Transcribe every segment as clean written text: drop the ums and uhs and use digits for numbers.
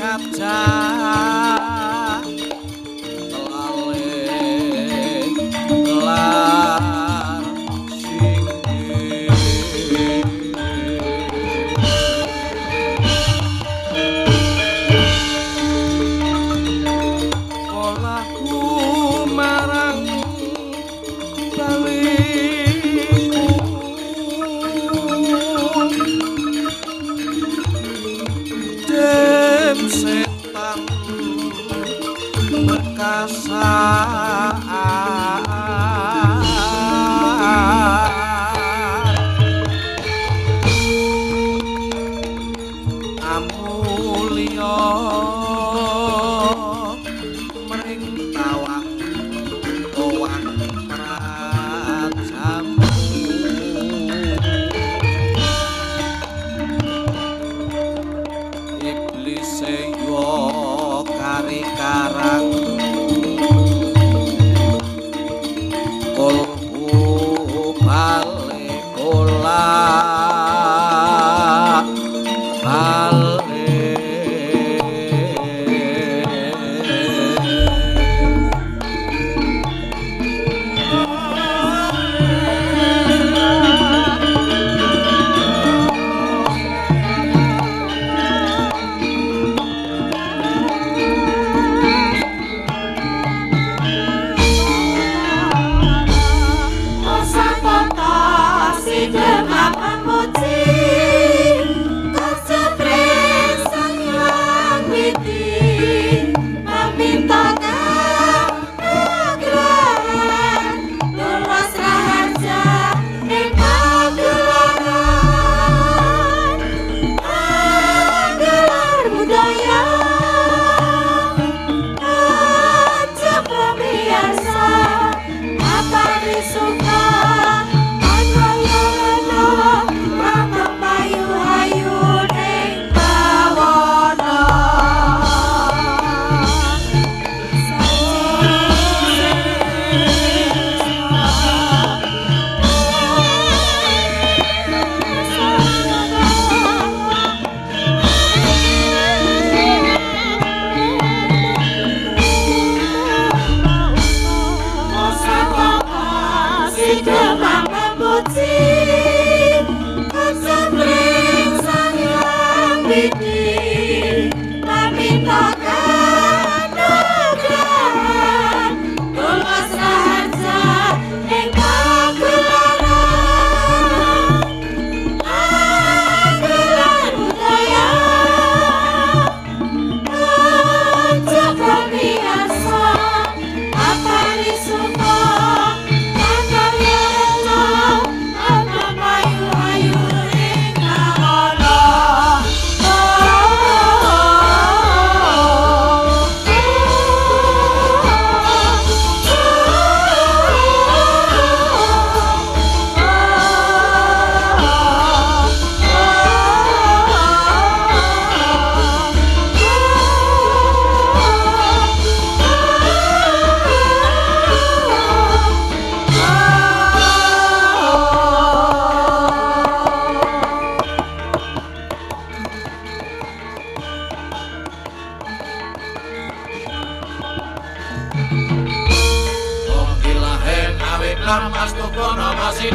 kaca lale lar singgi polahku marang baliku dem setan perkasa amulya mring tawang towang prajamu iblis yo kari karang kolhu bale kola bale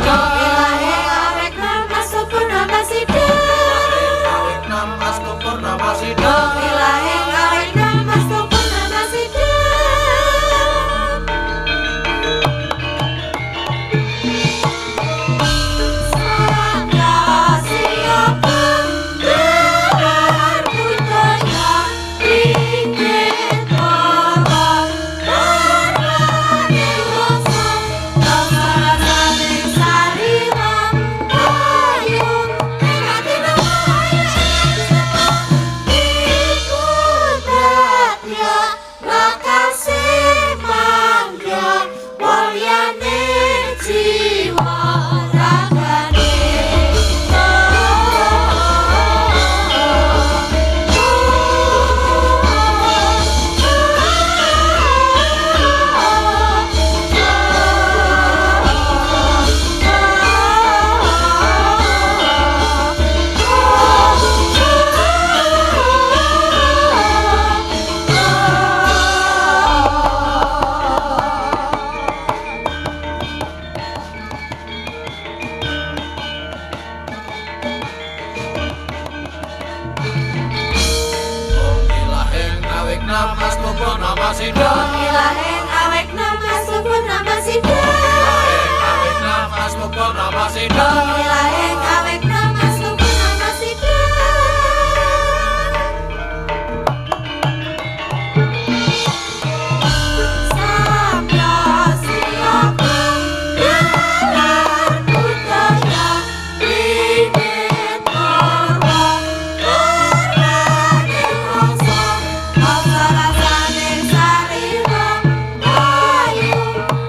Sari namastupa namasida Ilahing awek namastupa namasida awek namastupa namasida Ilahing awek namastupa namasida Samya siapa Dalar budaya Bibit korwa Korwane rasa Bangsa rasane sarima Ayu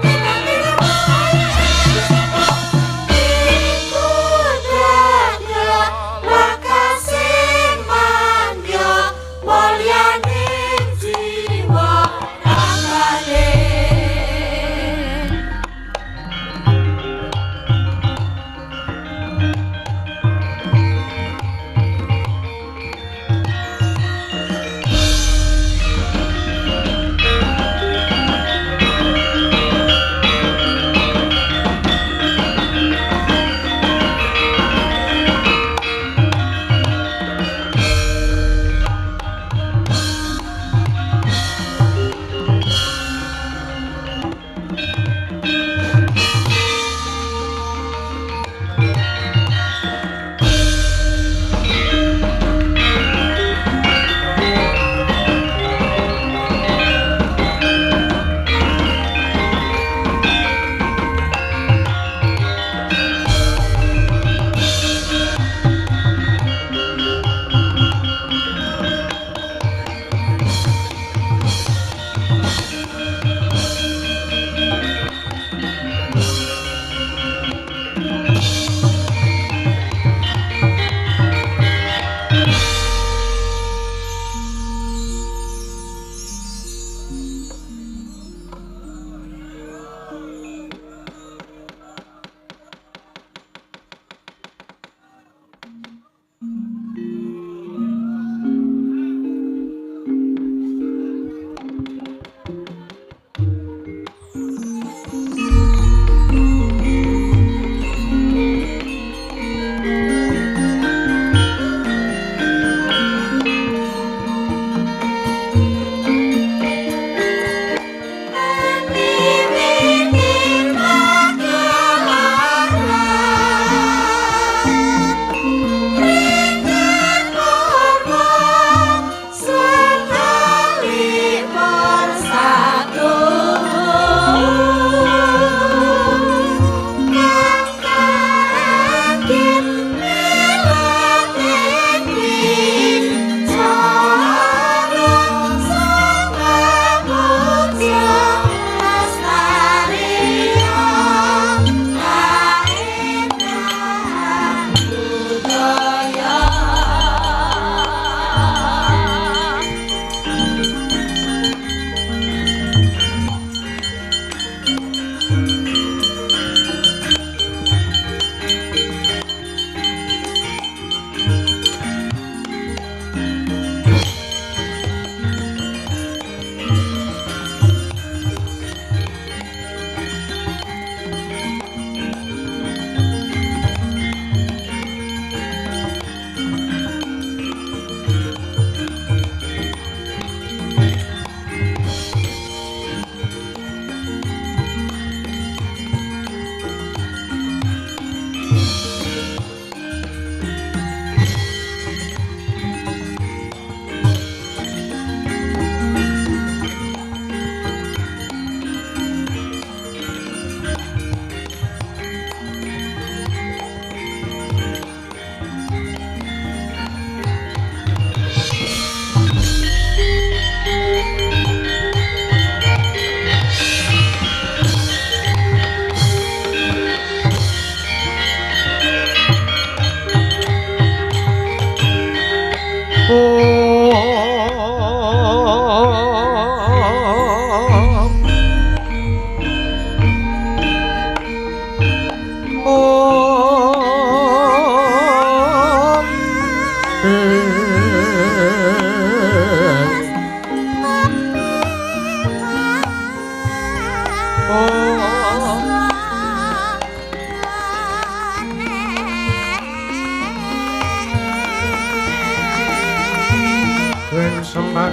Kita tidak boleh Ikut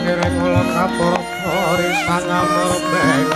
kiring kula kapara risang amrembeng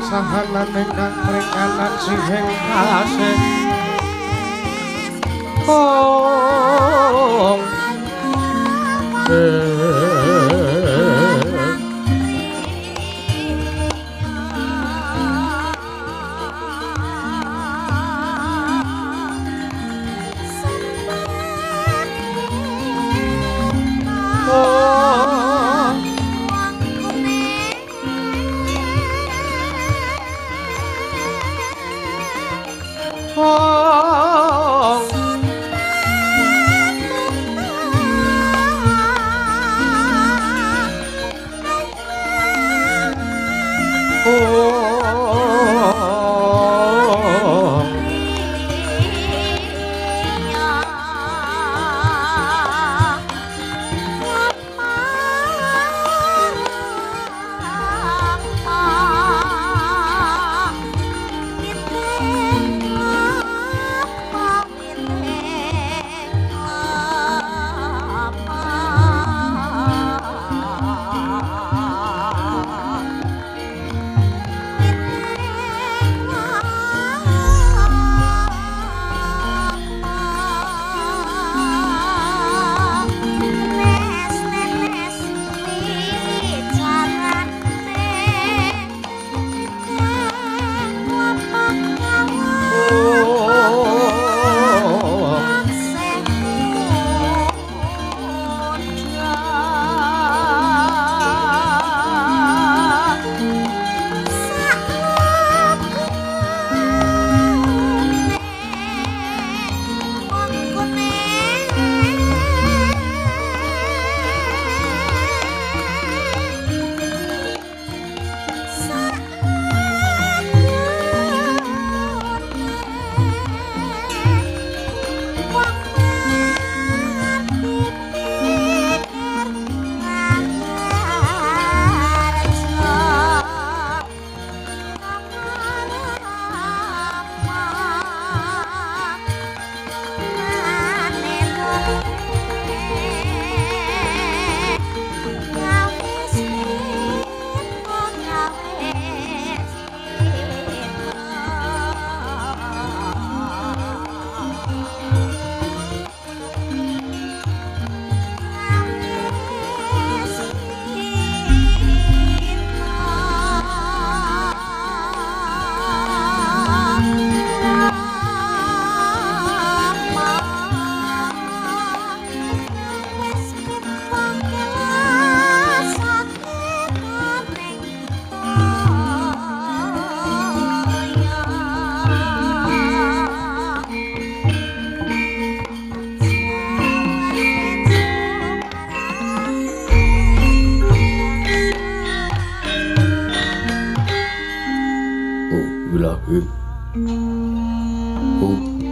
sahanan ingkang mrikanan sing kasih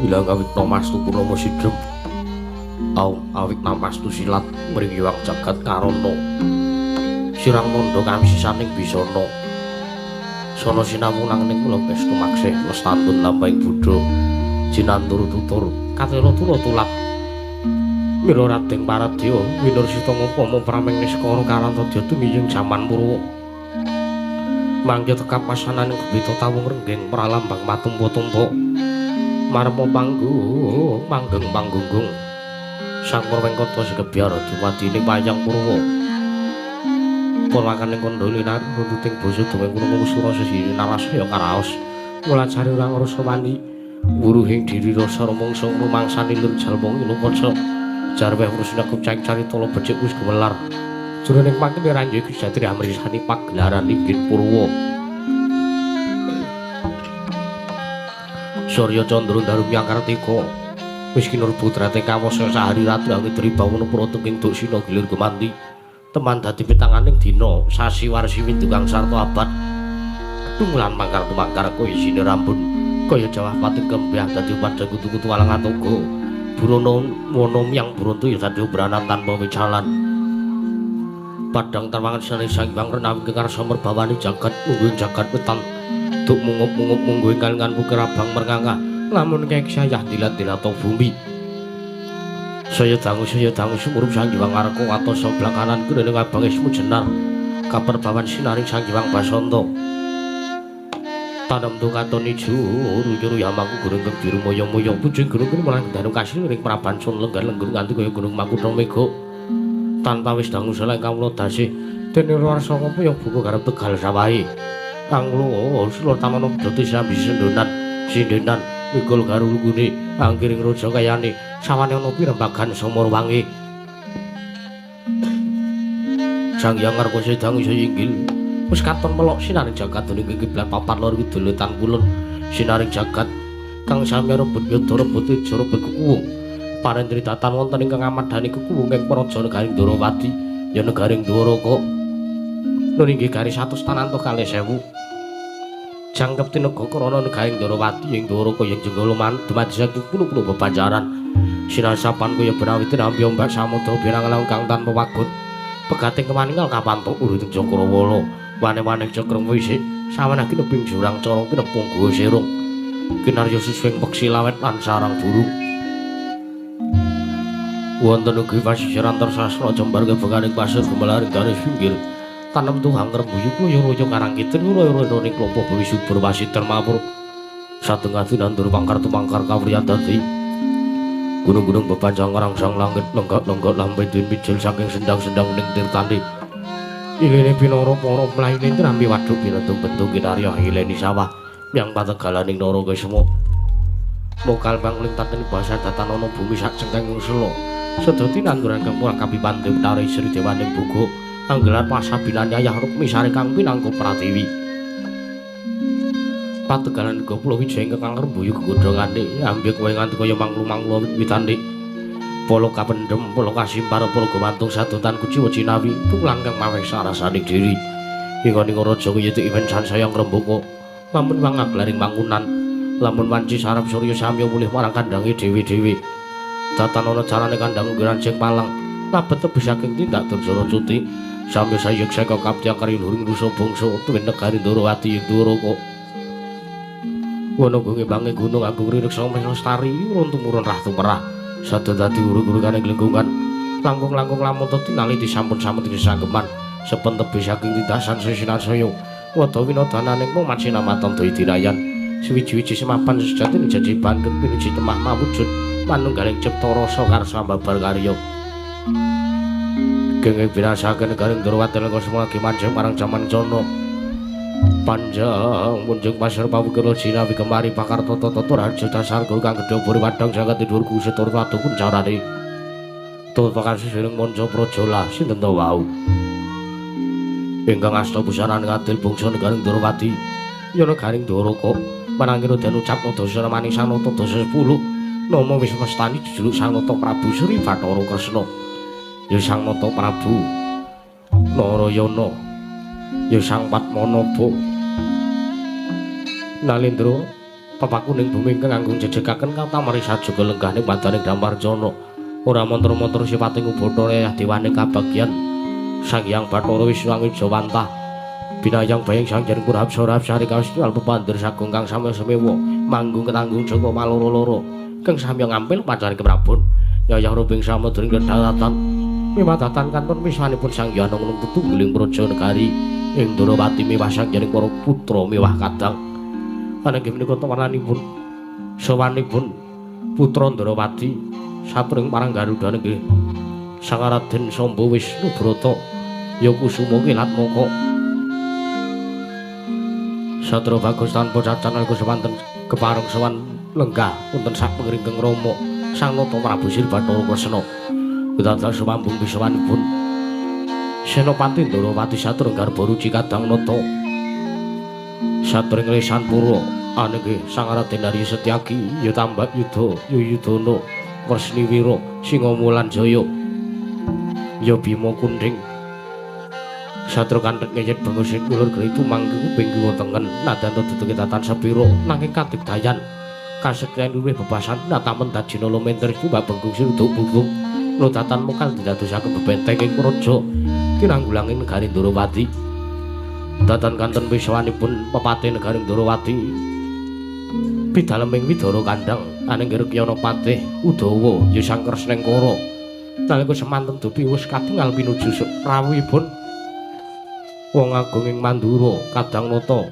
Wilang awit namastu purnomo sidrep awit namastu silat mriwiwang jagat karono sirang mondo kami sisaning bisana sono sinawulang ning kula pestu maksih lestantun lambahing Buddha jinantur tutur katela tura tulak mira rating paradya winursita ngupama prameng niskara karantadya tumiying jaman purwa mangke tekap pasananing gebita tawung renggeng pralambang matumpa-tumpa marmo panggung manggeng panggunggung sang purwengkata sekebyar dumadining wayang purwa purwakaning kondolinan runtuting basa dumeng krungu sura sesiri narasaya karaos mulacari urang rasa wani wuruhing diri rasa rumangsa rumangsani lur jalma inukaca jarweh urusna kucing carita lo becik wis gemelar jroning pangkene ranjaya Gusti amrisani pagelaran inggih purwa Surya Candra Darumya Kartika wis kinur putra teng kawasa sahari ratu angin tribawana prata ing doksina gilir gumanti teman dadi pitanganing dina sasi warsi windugang sarta abad tunglan mangkar tumangkar kaya isine rambun kaya jawah pati kembang dadi padha kutu-kutu walang atoga burono mono yang bronto ya dadi obranan tanpa wicalan padang termangan sane sang Hyang Renawi kekarsa merbawani jagat mungguing jagat wetan duk mungup-mungup mungguing kalingan bukir abang merngangah lamun kek sayah dilat-dilato bumi saya dangu sumurup sang Hyang Arka atosa blangkanan kene abang ismu jenar kaperbawan sinaring sang Hyang Basanta tanam tu katon ijo ruyur yamaku gunung kebiru moyo-moyo pucing gunung kene malah danung kasil ring praban sun lenggar-lenggur nganti kaya gunung Makutha Mega tanpa wis dangu seleng kawula dasih dene rasa apa ya buku karep Tegal Sawahe kanglo sulur tamana dadi sambi sindenan mikul karo lungune angkiring raja kayane sawane ana pirembagan Samarawangi Sang Hyang Arka sedang isa inggil wis katon melok sinaring jagat dening kiblat papat lor widul wetan kulon sinaring jagat kang sami rebut yada rebut ijo rebut kukuwung parentri tatan wonten ingkang amadhani kukuwung ing praja negaring Dwarawati ya negaring Dwaraka nun inggih gari 100 tananto 1000 jangkep tinega krana negaring Dwarawati ing Dwaraka ing jenggala man dumadi saking puluh-puluh bebanjaran sinasapan kaya benawi tinampi ombak samudra birangalang kang tanpa wagut pegating kemaninggal kapantuk urut Cakrawala wane-wane cekreng wisik saweneh kineping jurang cara kinepung guwa serung kinarya suswing peksi lawet lan sarang burung wonten ugi pasisiran tersastra jembar kebekaning pasir gumelaring garis pinggir tanem tuhang rembuyu kaya royo karangkitin royo-royo ning klompok bawi subur wasit termapur satengah tinandur pangkar-tumangkar kawriyan dadi gunung-gunung bepanjang rangsang langit lenggak-lenggak lambe pinjil saking sendang-sendang ning tirtani ilene pinara para mlaine trampi wadhuk binentung bentuk kinarya ileni sawah yang pategalaning nara kesemu lokal pangling taten basa datan ana bumi sak cengkeng selo sedoti nanduran kang kurang kapipante utara Sri Dewaning Bugo anggelar pasabinan Yayah Rukmi sare kang pinangka Pratiwi pategalan Goplo Wijaya ingkang rembuyu gegodhongane ambek kowe nganti kaya manglu-manglu wit-witane polo kapendhem polo kasimpar polo gumantung sadotan kuciwa cinawi tulang kang maweh sarasaning diri ing-ing raja kaya iwen sansaya ngrembaka lamun mangaglaring mangunan lamun wanci sarep surya samya mulih marang kandange dhewe-dhewe datan ana carane kandhang granceng palang labet tebih saking tindak dursana cuti samya sayek saka kaptiang kari luring rusa bangsa tuwin negari Dwarawati ing Dwaraka wono bange gunung agung ririk sama lestari runtumurun rah tumerah sada dadi uruk-urukane lingkungan langkung-langkung lamun tinali disampun-sampun disanggeman sepen tebih saking tindasan sesinan saya wada winodananing mung sinamatan daya dinayan suwiji-wiji semapan sejatine jajiban kepinuji temah mawujud manunggaling cipta rasa karsa babar karya kenging binasaken negaring Dwarawati lan semulagi manjing marang jaman jana panjang munjung pasir pawukira jinawi kemari pakar tata-tata raja dasar guru kang gedhe buri wadang jagat dhuwur kusetur watu pun carane tur pakasih sing manca praja sinten ta wau ingkang asta busana ngadil bangsa negaring Dwarawati ya negaring Dwaraka mananging den ucap dasa maning sanata dasa 10 nama wis mestani jejuluk Sanata Prabu Sri Bathara Kresna ya Sang Nata Prabu Narayana ya Sang Padmanaba Nalendra pepakuning bumi ingkang anggung jejekaken katamari sajaga lenggahning badaning Damarjana ora mantra-mantra sipating ubata Yayah Dewaning kabagyan Sang Hyang Bathara Wiswangi Jawantah binayang bayang Sang Hyang Purapsara sari kawis pepandir sagung kang samya semewa manggung ketanggung Joko maloro-loro kang samya ngampil pancari keprabon Yayah Ruping Samudring Kedharatan miwadatan kanton wiswanipun Sang Hyang Nung tetunggiling praja negari ing Dwarawati miwah Sang Hyang para putra miwah kadang ananging menika tawananipun sawanipun putra Dwarawati satring marang Garuda nggih Sang Raden Samba Wisnubrata ya kusuma kilatmaka Satra bagus tanpa cacan alika semanten kepareng sowan lenggah wonten sapengringkeng Rama Sang Nata Prabu Sri Bathara Kresna Udadal sumambung bisawanipun Senopati Dwarawati satring garba ruci kadang nata satring lesan pura Anengge Sang Raden Arya Setyaki ya tambak yuda ya Yudana Wresniwira Singamulan Jaya ya Bima Kunthing Satru kanthet ngeyet bengosit ulur geritu mangke kuping kiwa tengen nadanta duduke tatan sepira nanging kadigdayan kasektian luwih bebasan natamen dajina lumenter cuma bengkung siruduk bubuk nutatan mukal didadosaken bebenteng ing praja tinanggulanging negari Ndarawati datan kanten wiswanipun pepati negari Ndarawati pidaleming widara kandhang anengge Rekyana Patih Udawa ya Sang Kresnengkara nalika semanten dupi wis katingal pinuju rawuhipun wong agung ing Mandura kadang nata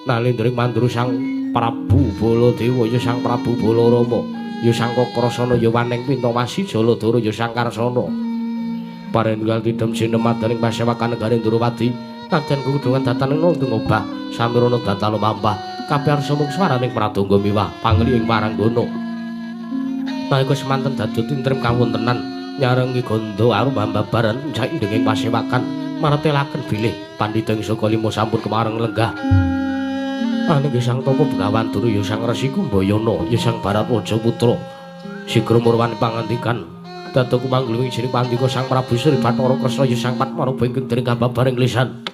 nalindring Mandura Sang Prabu Baladewa ya Sang Prabu Balarama ya Sang Kakrasana ya Waneng Pintawasi Jaladara ya Sang Karsana parengal tidem sinemadaning pasewakan negari Ndarawati nadyan kudungan dataning nuntung obah samirana datal lumampah kabeh arsa mung swaraning pradonga miwah pangli ing paranggana nalika semanten dadya tintrim kawontenan nyarengi gandha arum hambabaran saindenging pasewakan maretelaken bilih pandhita ing saka lima sampun kemareng lenggah anengge Sang Tapa Begawandura ya Sang Resi Kumbayana ya Sang Bharatwaja putra sigra murwani pangandikan dada kumangling jiring pandika Sang Prabu Sri Bathara Kresna ya Sang Patmaraba ing kendring kababaring lisan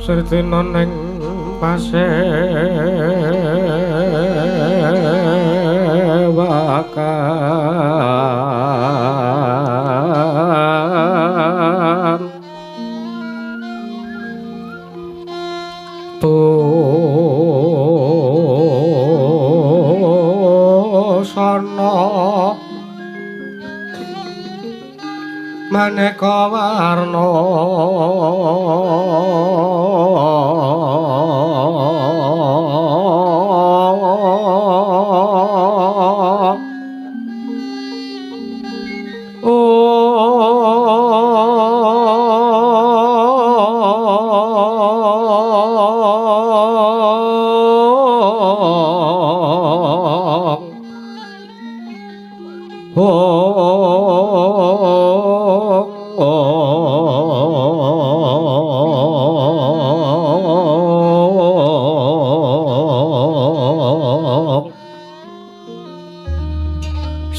Sirtina ning pasewakan tosana maneka warna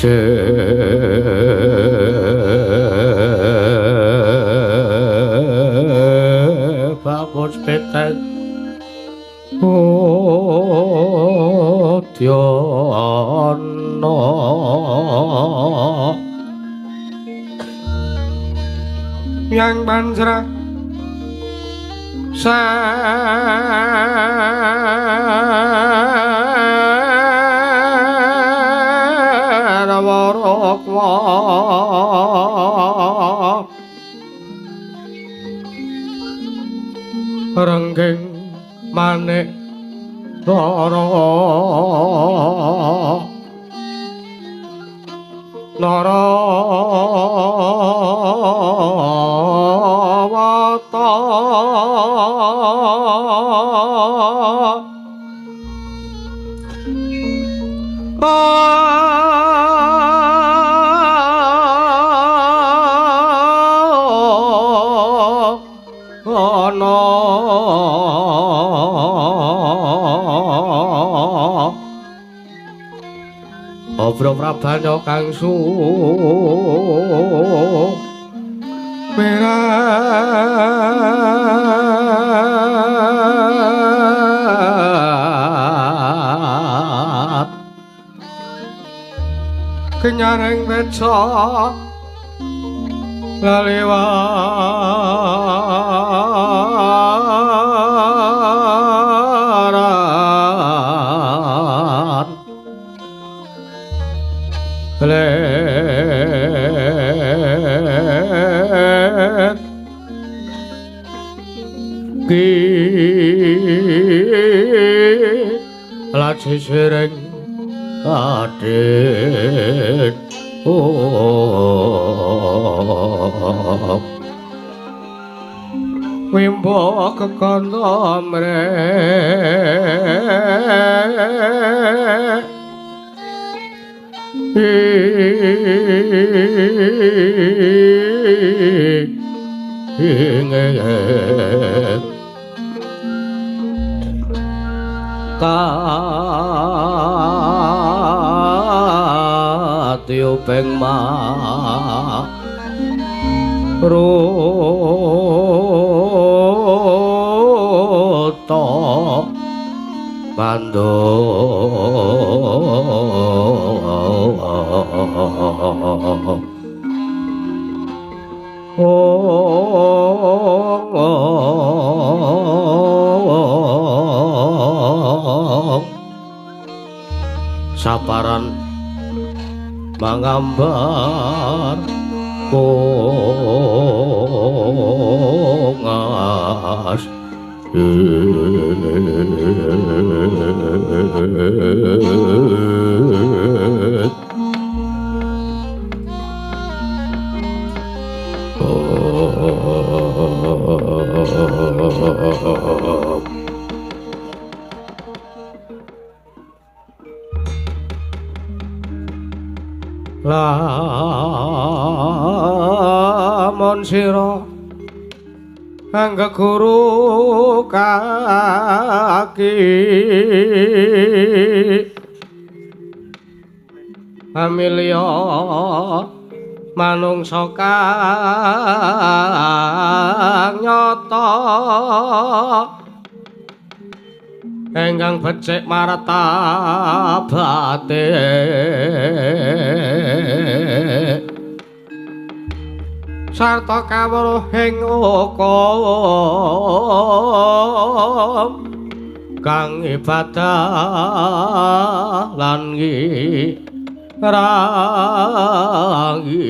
Sebabus petek Udyono yang banjra Warokwa renggeng manik Nara Narawata Obro Prabanya kang sumerat kenyaring beca laliwaran let ki laci sireng adit wimbo kekondo mrek katiupeng maruta bandha saparan mangambar kongas lamun sira anggeguru kaki amilya manungsa kang nyata enggang becik martabate sarta kawruhing hukum kang ibadah lan rangi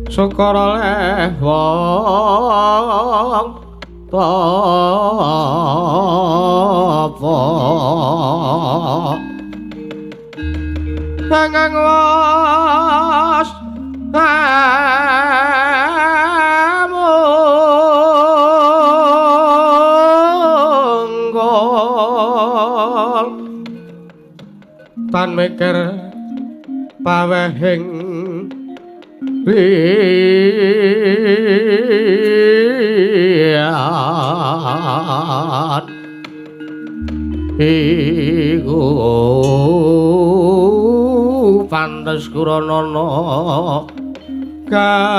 syukur oleh wong tapa nanging was amunggol tan mikir pawehing liat iku pantes kuranana kaki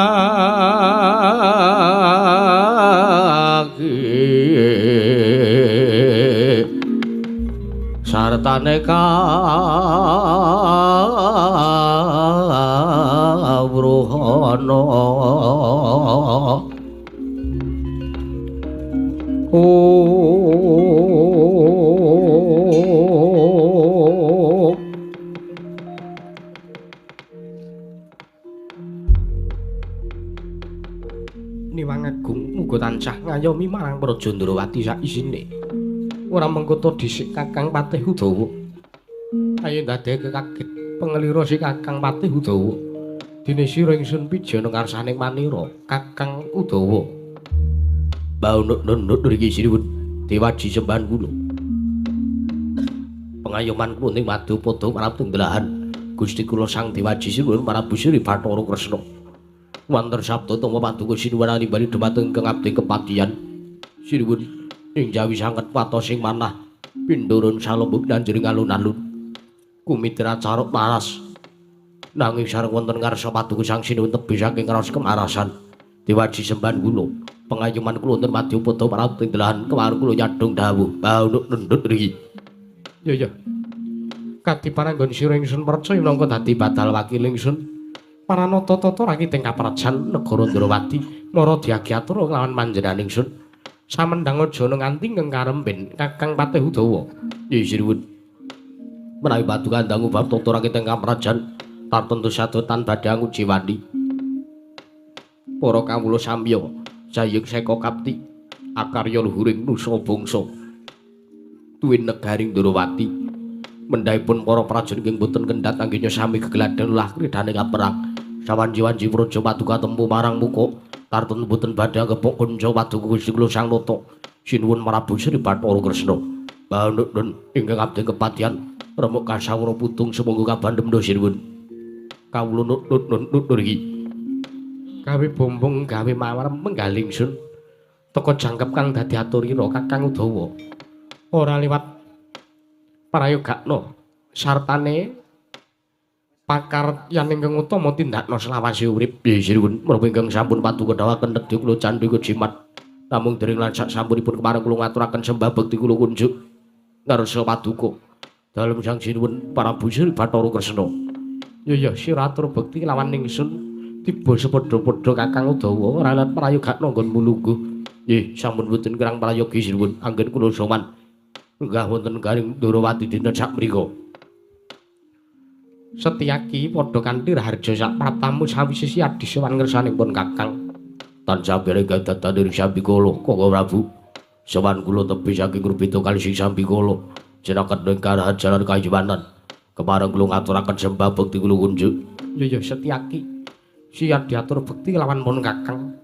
sartane kawruhana Niwang Agung muga tansah ngayomi marang Praja Ndrawati sak isine. Ora mengkoto dhisik Kakang Patih Udawa. Ayo ndadekake kaget pengelira si Kakang Patih Udawa. Dene sira ingsun pijana ngarsaning manira Kakang Udawa. Baunuk-nunuk mriki sinuwun Dewaji sembahan kula. Pengayoman kula ning Madupada marang tendelahan Gusti kula Sang Dewaji sinuwun Prabu Sri Bathara Kresna. Wonten sabda tama paduka sinuwun nimbali dhumateng ingkang abdi kepatihan sinuwun ing jawi sanget watosing manah pindurun salembuk danjering alun-alun kumitra caruk maras nanging sareng wonten ngarsa paduka sang sinuwun tebih saking raos kemarasan Dewaji sembahan kula pengayoman kula wonten Madupada marang tendelahan kemarin kula nyadhong dawuh baunuk nendut mriki ya kati paranggon sira ingsun percaya minangka dadi badal wakil ingsun Paranata-tata rakiting kaprajan negara Ndrawati mara diagiatur kelawan panjenengan ingsun samendang aja nganti ngkaremben Kakang Patih Udawa. Ya sinuwun. Menawi paduka dangu bab tata rakiting kaprajan tartentu sadotan badhe nguji wani. Para kawula samya jayeng seka kapti akarya luhuring nusa bangsa. Tuwin negaring Ndrawati mendhaipun para prajurit ing boten kendhat anggenya sami gegladhen ulah kridane kaperang. Sawanji-wanji praja paduka tempu marang muka tarten boten badhe kepok kanca paduka Gusti kula Sang Nata sinuwun Prabu Sri Bathara Kresna. Banun ingkang abdi kepatihan remuk kasawara putung semonggo kabandhem ndo sinuwun. Kawula nut iki. Gawe bombong gawe mawar menggaling sun. Teka jangkep kang dadi aturira Kakang Udawa. Ora liwat prayogakna sartane pakar yen ingkang utama tindakna selawase urip sinuwun menapa ingkang sampun paduka dawuhaken nedya kula candhi jimat namung dereng lan sak sampunipun kemareng kula ngaturaken sembah bekti kula kunjuk ngarsa paduka dalem sang sinuwun Prabu Sri Bathara Kresna ya sira atur bekti lawan ingsun tiba sepadha-padha Kakang Udawa ora lan prayogakna nggon mulungguh nggih sampun boten kirang prayogi sinuwun anggen kula sowan enggah wonten garing Ndrawati dinten sak mrika Setyaki padha kanthi raharja sak pratamu sawise siadi sowan ngersanipun Kakang tansah bereng gadadaning Sambikala Kakang Prabu sowan kula tebih saking Rubita kalih sing Sambikala jenengan ing karahan jalan kayuwanan kemareng kula ngaturaken sembah bekti kula kunjuk ya Setyaki siap diatur bekti lawan pun Kakang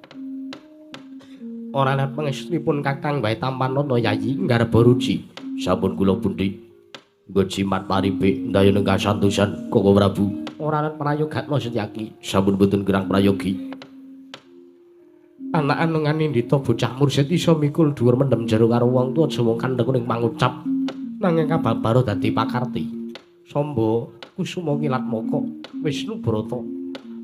ora lan pangestunipun Kakang wae tampanana yayi ngarep ruci sampun kula pundi nggo jimat paripe ndayana kasantosan Kakang Prabu ora lan prayogakna Setyaki sampun boten kirang prayogi anak anungan Indita bocah mursid isa mikul dhuwur mendem jero karo wong tuwa aja mung kandheng ning pangucap nanging kababaro dadi pakarti Samba Kusuma Kilat Maka Wisnu Brata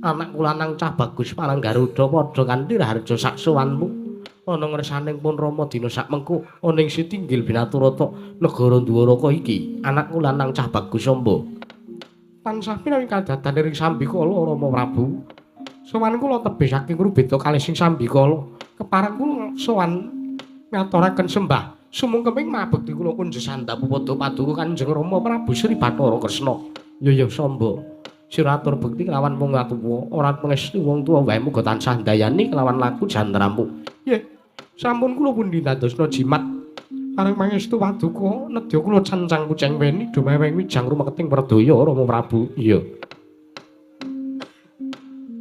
anak kulanang cah bagus marang Garuda padha kanthi raharja sak sowanmu ana ngersaning pun Rama dina sak mengko ana ing Sitinggil Binaturata negara Dwaraka iki anakku lanang cah bagus Samba tansah pinawi kadatan ing Sambikala Rama Prabu sowan kula tebih saking Rubita kalih sing Sambikala kepareng kula sowan ngaturaken sembah sumungkeming mabekti kula kunjuk sandhapu padha paduka Kanjeng Rama Prabu Sri Bathara Kresna ya Samba sira atur bekti kelawan wong tuwa ora pangesti wong tuwa wae muga tansah ndayani kelawan laku jandramu nggih sampun kula pundi dadosna jimat areng pangestu paduka nedya kula cancang kucing weni dumeweng wijang rumeketing perdaya Rama Prabu iya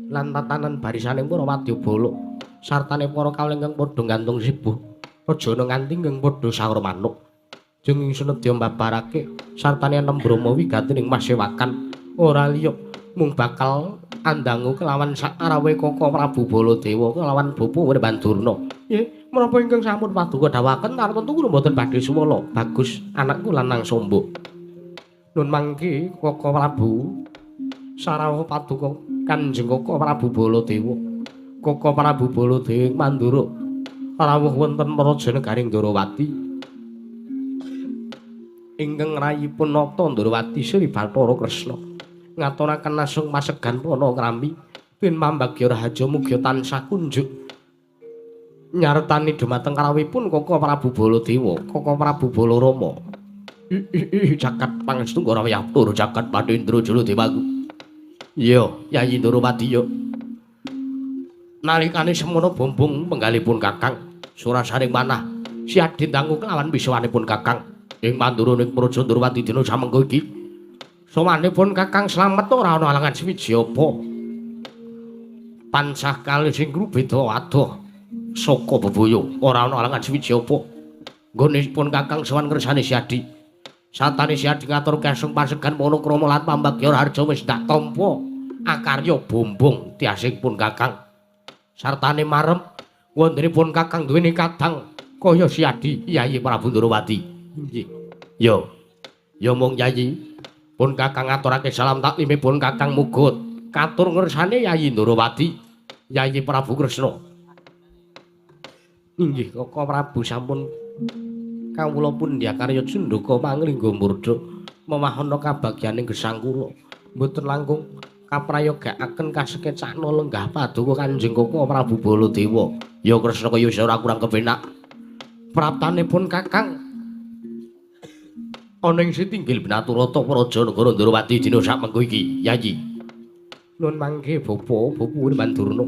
lan tatanan barisaning para wadyabala sartane para kawula ingkang padha gantung sibuh aja ana nganti ingkang padha sawur manuk jeng ingsun nedya mbabarake sartane enem Brahma wigati ing masewakan ora liya mung bakal andangu kelawan sak arawe Kaka Prabu Baladewa kelawan Bapa Wirbandurna nggih Menapa ingkang sampun paduka dawuhaken tartemtu kula mboten badhe suwala. Bagus anakku lanang sombo. Nun mangke Koko Prabu sarawuh paduka Kanjeng Koko Prabu Baladewa. Koko Prabu Baladewa Mandura rawuh wonten Praja Negaring Ndrawati. Ingkang rayipun nata Ndrawati Sri Bathara Kresna ngaturaken asung masegan pana krami pin mambagya rahaja mugi tansah kunjuk nyartani dhumateng krawipun Koko Prabu Baladewa, Koko Prabu Balarama. Jagat pangestu Ngrawiyapura jagat Pandhendra Jaladewaku. Iya, Yayi Ndrawati ya. Nalikane semono bombong penggalipun Kakang surasaning manah si Adin dangu kelawan biswanipun Kakang ing manduraning Praja Ndrawati dina samengko iki. Sowanipun Kakang slamet ora ana alangan swiji apa. Tansah kalih sing grubeda adoh saka bebaya ora ana alangan swiji apa. Nggonipun Kakang sowan ngersani si Adi. Satane si Adi ngaturke asung pasegan monokrama lan pambagya harja wis ndak tampa akarya bombong tiasingipun Kakang. Sartane marem wontenipun Kakang duweni kadang kaya si Adi Yayi Prabu Ndrawati. Nggih. Yo. Yo mung Yayi. Pun Kakang ngaturake salam taklimipun Kakang muga katur ngersane Yayi Ndrawati, Yayi Prabu Kresna. Inggih Koko Prabu sampun kawula pun ndyakarya Jundaka Panglingga Murda memahana kabagyaning gesang kula. Mboten langkung kaprayogakaken kasekecana lenggah paduka Kanjeng Koko Prabu Baladewa. Ya Kresna kaya ora kurang kepenak. Praptanipun Kakang ana ing Sitinggil Binaturata Praja Negara Ndrawati dina samengko iki, Yayi. Nun mangke Bapa Mandurna.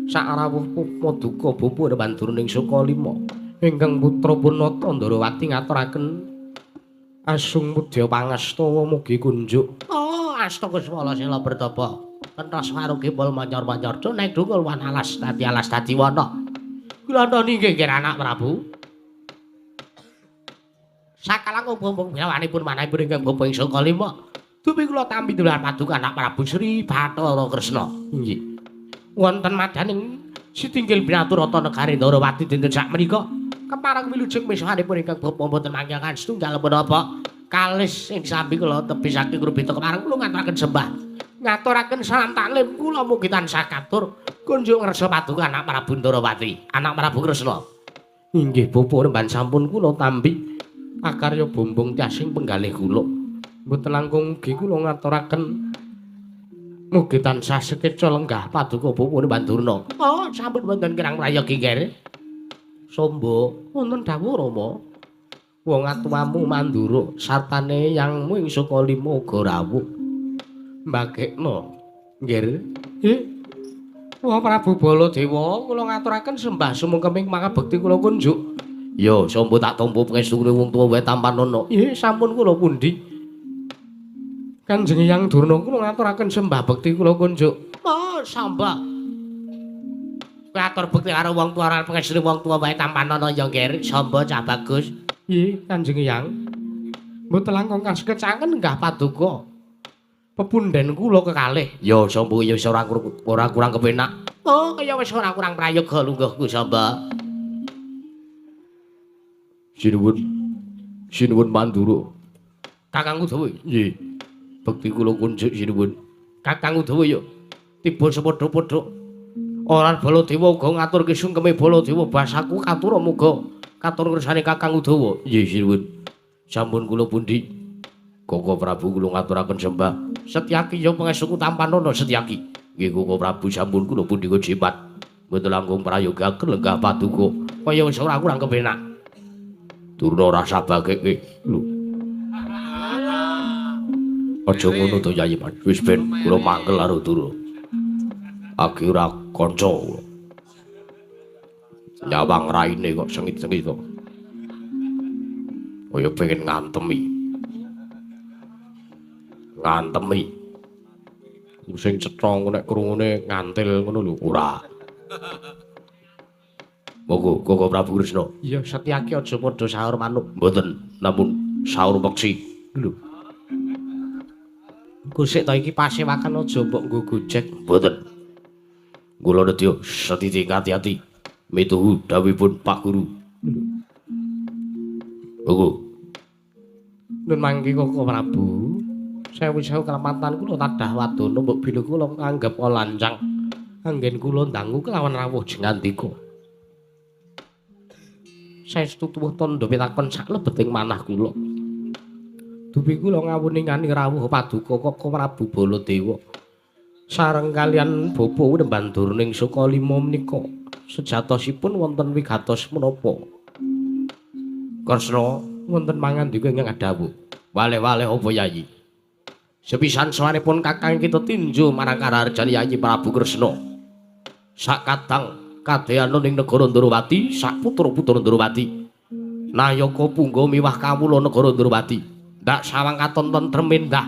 Sakrawuh paduka Bapa Mandurning Sukalima ingkang putrapun Nata Ndrawati ngaturaken asung mudya pangastawa mugi kunjuk. Oh, asta Kuswala Sela Bertapa. Kentos warugi pol manyor-manyordo nek dungul wan alas tadi wana. Kula nggih anak Prabu. Sakalang bombong biawanipun manahipun ingkang Bapa ing Sukalima. Dupi kula tampi duluan paduka anak Prabu Sri Bathara Kresna. Nggih. Wonten madaning Sitinggil Binaturata Negari Ndrawati dinten sakmenika kepareng wilujeng misuhanipun ingkang Bapa mboten manggihaken setunggal menapa kalis ing sambi kula tebisake grubita kepareng kula ngaturaken sembah. Ngaturaken salam taklim kula mugi tansah katur kunjuk ngersa paduka anak Prabu Ndrawati, anak Prabu Kresna. Inggih Bapa remban sampun kula tampi akarya bombong tiasing penggalih kula. Mboten langkung mugi kula ngaturaken mugi tansah sekeca lenggah paduka Bapa Mandurna. Oh, sampun wonten kirang prayogi nggih. Sombo, wonten dawuh Rama. Wong atuwamu Mandura sartane yangmu ing Sukalima uga rawuh. Mbagekna. Nggih. Wong Prabu Baladewa kula ngaturaken sembah sumengkeming mangabekti kula kunjuk. Ya, Sombo tak tampa pangestune wong tuwa wae tampanana. Nggih, sampun kula pundi. Kanjeng Hyang Durna kula ngaturaken sembah bekti kula kunjuk. Oh, sambah. Katur bekti karo wong tuwa lan pangestune wong tuwa wae tampanana ya nggih, Samba cah bagus. Nggih, Kanjeng Hyang. Mboten langkung kasekecangen enggah paduka. Pepundhen kula kekalih. Ya, Samba ya wis ora kurang kepenak. Oh, kaya wis ora kurang prayoga lungguhku, Samba. Sinuwun Mandura. Kakang Udawa. Nggih. Bekti kula kunjuk sinuwun. Kakang Udawa ya. Tiba sepadha-padha. Ora Baladewa uga ngaturke sungkeme Baladewa basaku katura muga katur ngersane Kakang Udawa. Nggih sinuwun. Sampun kula pundi. Koko Prabu kula ngaturaken sembah. Setyaki ya pangestuku tampanana Setyaki. Nggih Koko Prabu sampun kula pundi jimat. Mboten langkung prayogaken lenggah paduka. Kaya wis ora kurang kepenak. Durna rasa bageke. Lho. Aja ngono to Yayi Mas. Wis ben kula mangkel karo Durna. Agi ora kanca. Nyawang raine kok sengit-sengit to. Kaya pengen ngantemi. Sing cetha nek krungune ngantil ngono lho ora. Monggo Koko Prabu Kresna. Iya, Setyaki aja padha saur manuk. Mboten, namun saur peksi. Lho. Kusik ta iki pasewakan aja mbok nggo gojek. Mboten. Kula nedya setitik ati-ati. Mituhu dawuhipun Pak Guru. Ogo. Nun mangke Koko Prabu. Sewu-sewu kalepatan kula tadah wadana mbok bila kula nganggep lancang. Anggen kula ndangu kelawan rawuh jengandika. Saestu tuwuh tandha pitakon sak lebeting manah kula. Dupi kula ngawuningani rawuh paduka Koko Prabu Baladewa. Sareng kalian bapa Nemban Durning Sukalima menika sejatosipun wonten wigatos menapa? Kresna wonten mangandika ingkang dawuh. Waleh-waleh apa Yayi? Sepisan sawanipun Kakang kita tinju marang Kararjan Yayi Prabu Kresna. Sak kadang kadheana ning negara Ndrawati, sak putra-putra Ndrawati. Nayaka pungga miwah kawula negara Ndrawati. Ndak sawang katon tentrem endah.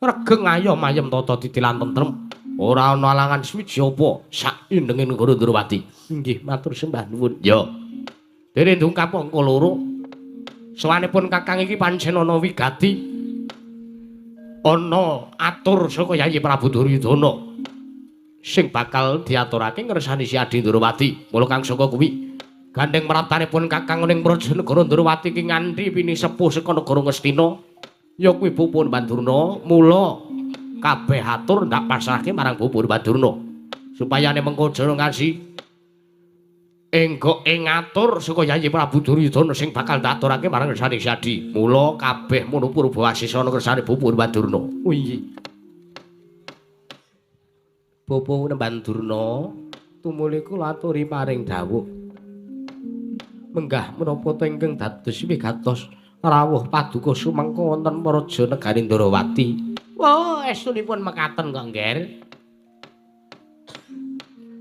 Regeng ayom ayem tata titilan tentrem. Ora ana alangan swiji apa sak indenging negara Ndrawati. Nggih, matur sembah nuwun. Ya. Dene ndungkap angka loro. Sawanipun Kakang iki pancen ana wigati. Ana atur saka Yayi Prabu Duryudana sing bakal diaturake ngersani si Adi Ndrawati. Mula kang saka kuwi gandeng meratanipun Kakang ning Prajanegara Ndrawati ki nganthi pini sepuh saka negara Ngastina ya kuwi Bapa Bandurna. Mula kabeh atur ndak pasrahke marang Bapa Bandurna supayane mengko jero ngasi enggok ngatur saka Yayi Prabu Duryudana sing bakal diaturake marang ngersani si Adi. Mula kabeh mono Purbawasisa ngersani Bapa Bandurna. Oh iya. Bapa Nemban Durna tumuli kula aturi paring dawuh. Menggah menapa to ingkang dados wigatos rawuh paduka sumangka wonten Praja Negari Ndrawati. Oh, estunipun mekaten kok, Ngger.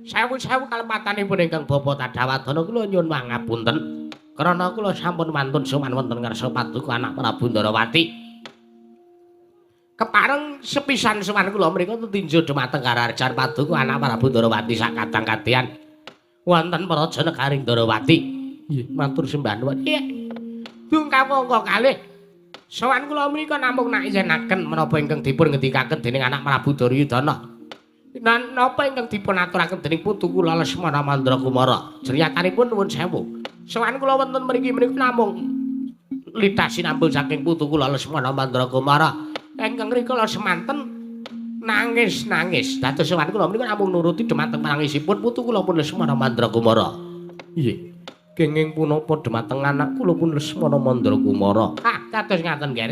Sewu-sewu kalepatanipun ingkang Bapa Tadhawadana kula nyuwun pangapunten. Krana kula sampun mantun sowan wonten ngarsa paduka anak Prabu Ndrawati. Kepareng sepisan sowan kula mriku tinju dhumateng Kararjan paduka anak Prabu Ndrawati sak kadang-kadhean wonten Praja Negari Ndrawati. Nggih, matur sembah nuwun. Iya. Dungkap angka kalih. Sowan kula menika namung nayenaken menapa ingkang dipun ngendikaken dening anak Prabu Duryudana. Lan napa ingkang dipun aturaken dening putu kula Lesmana Mandrakumara. Jeriyatanipun nuwun sewu. Sowan kula wonten mriki menika namung lidhah sinambul saking putu kula Lesmana Mandrakumara. Ingkang rikala semanten nangis-nangis. Dados sowan kula menika namung nuruti dhumateng panangisipun putu kula pun Lesmana Mandrakumara. Nggih. Kenging punapa dhumateng anak kula pun Lesmana Mandrakumara. Ah, kados ngaten, Ger.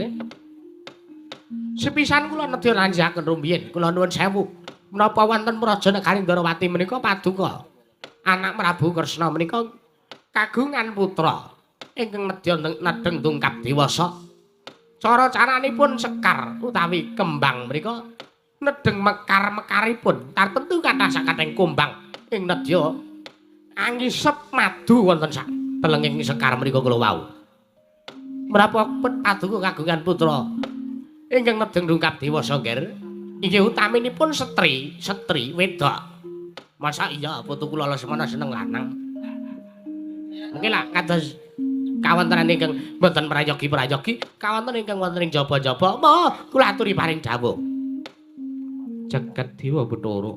Sepisan kula nedya lanjaken rumiyin, kula nuwun sewu. Menapa wonten Praja Negari Ndrawati menika paduka anak Prabu Kresna menika kagungan putra ingkang nedya nedeng tungkap dewasa. Cara-caranipun sekar utawi kembang menika nedeng mekar-mekaripun tartemtu kathah sakathing kumbang ing nedya angisep madu wonten sak telenging sekar menika kula wau. Menapa paduka kagungan putra ingkang nedeng tungkap dewasa, Ger? Inggih utaminipun setri wedok. Masa iya putu kula Lesmana seneng lanang. Mungkin lah kados kawontenan ingkang boten prayogi-prayogi, kawonten ingkang wonten ing jaba-jaba, moh kula aturi paring dawuh. Jagat Dewa Bathara.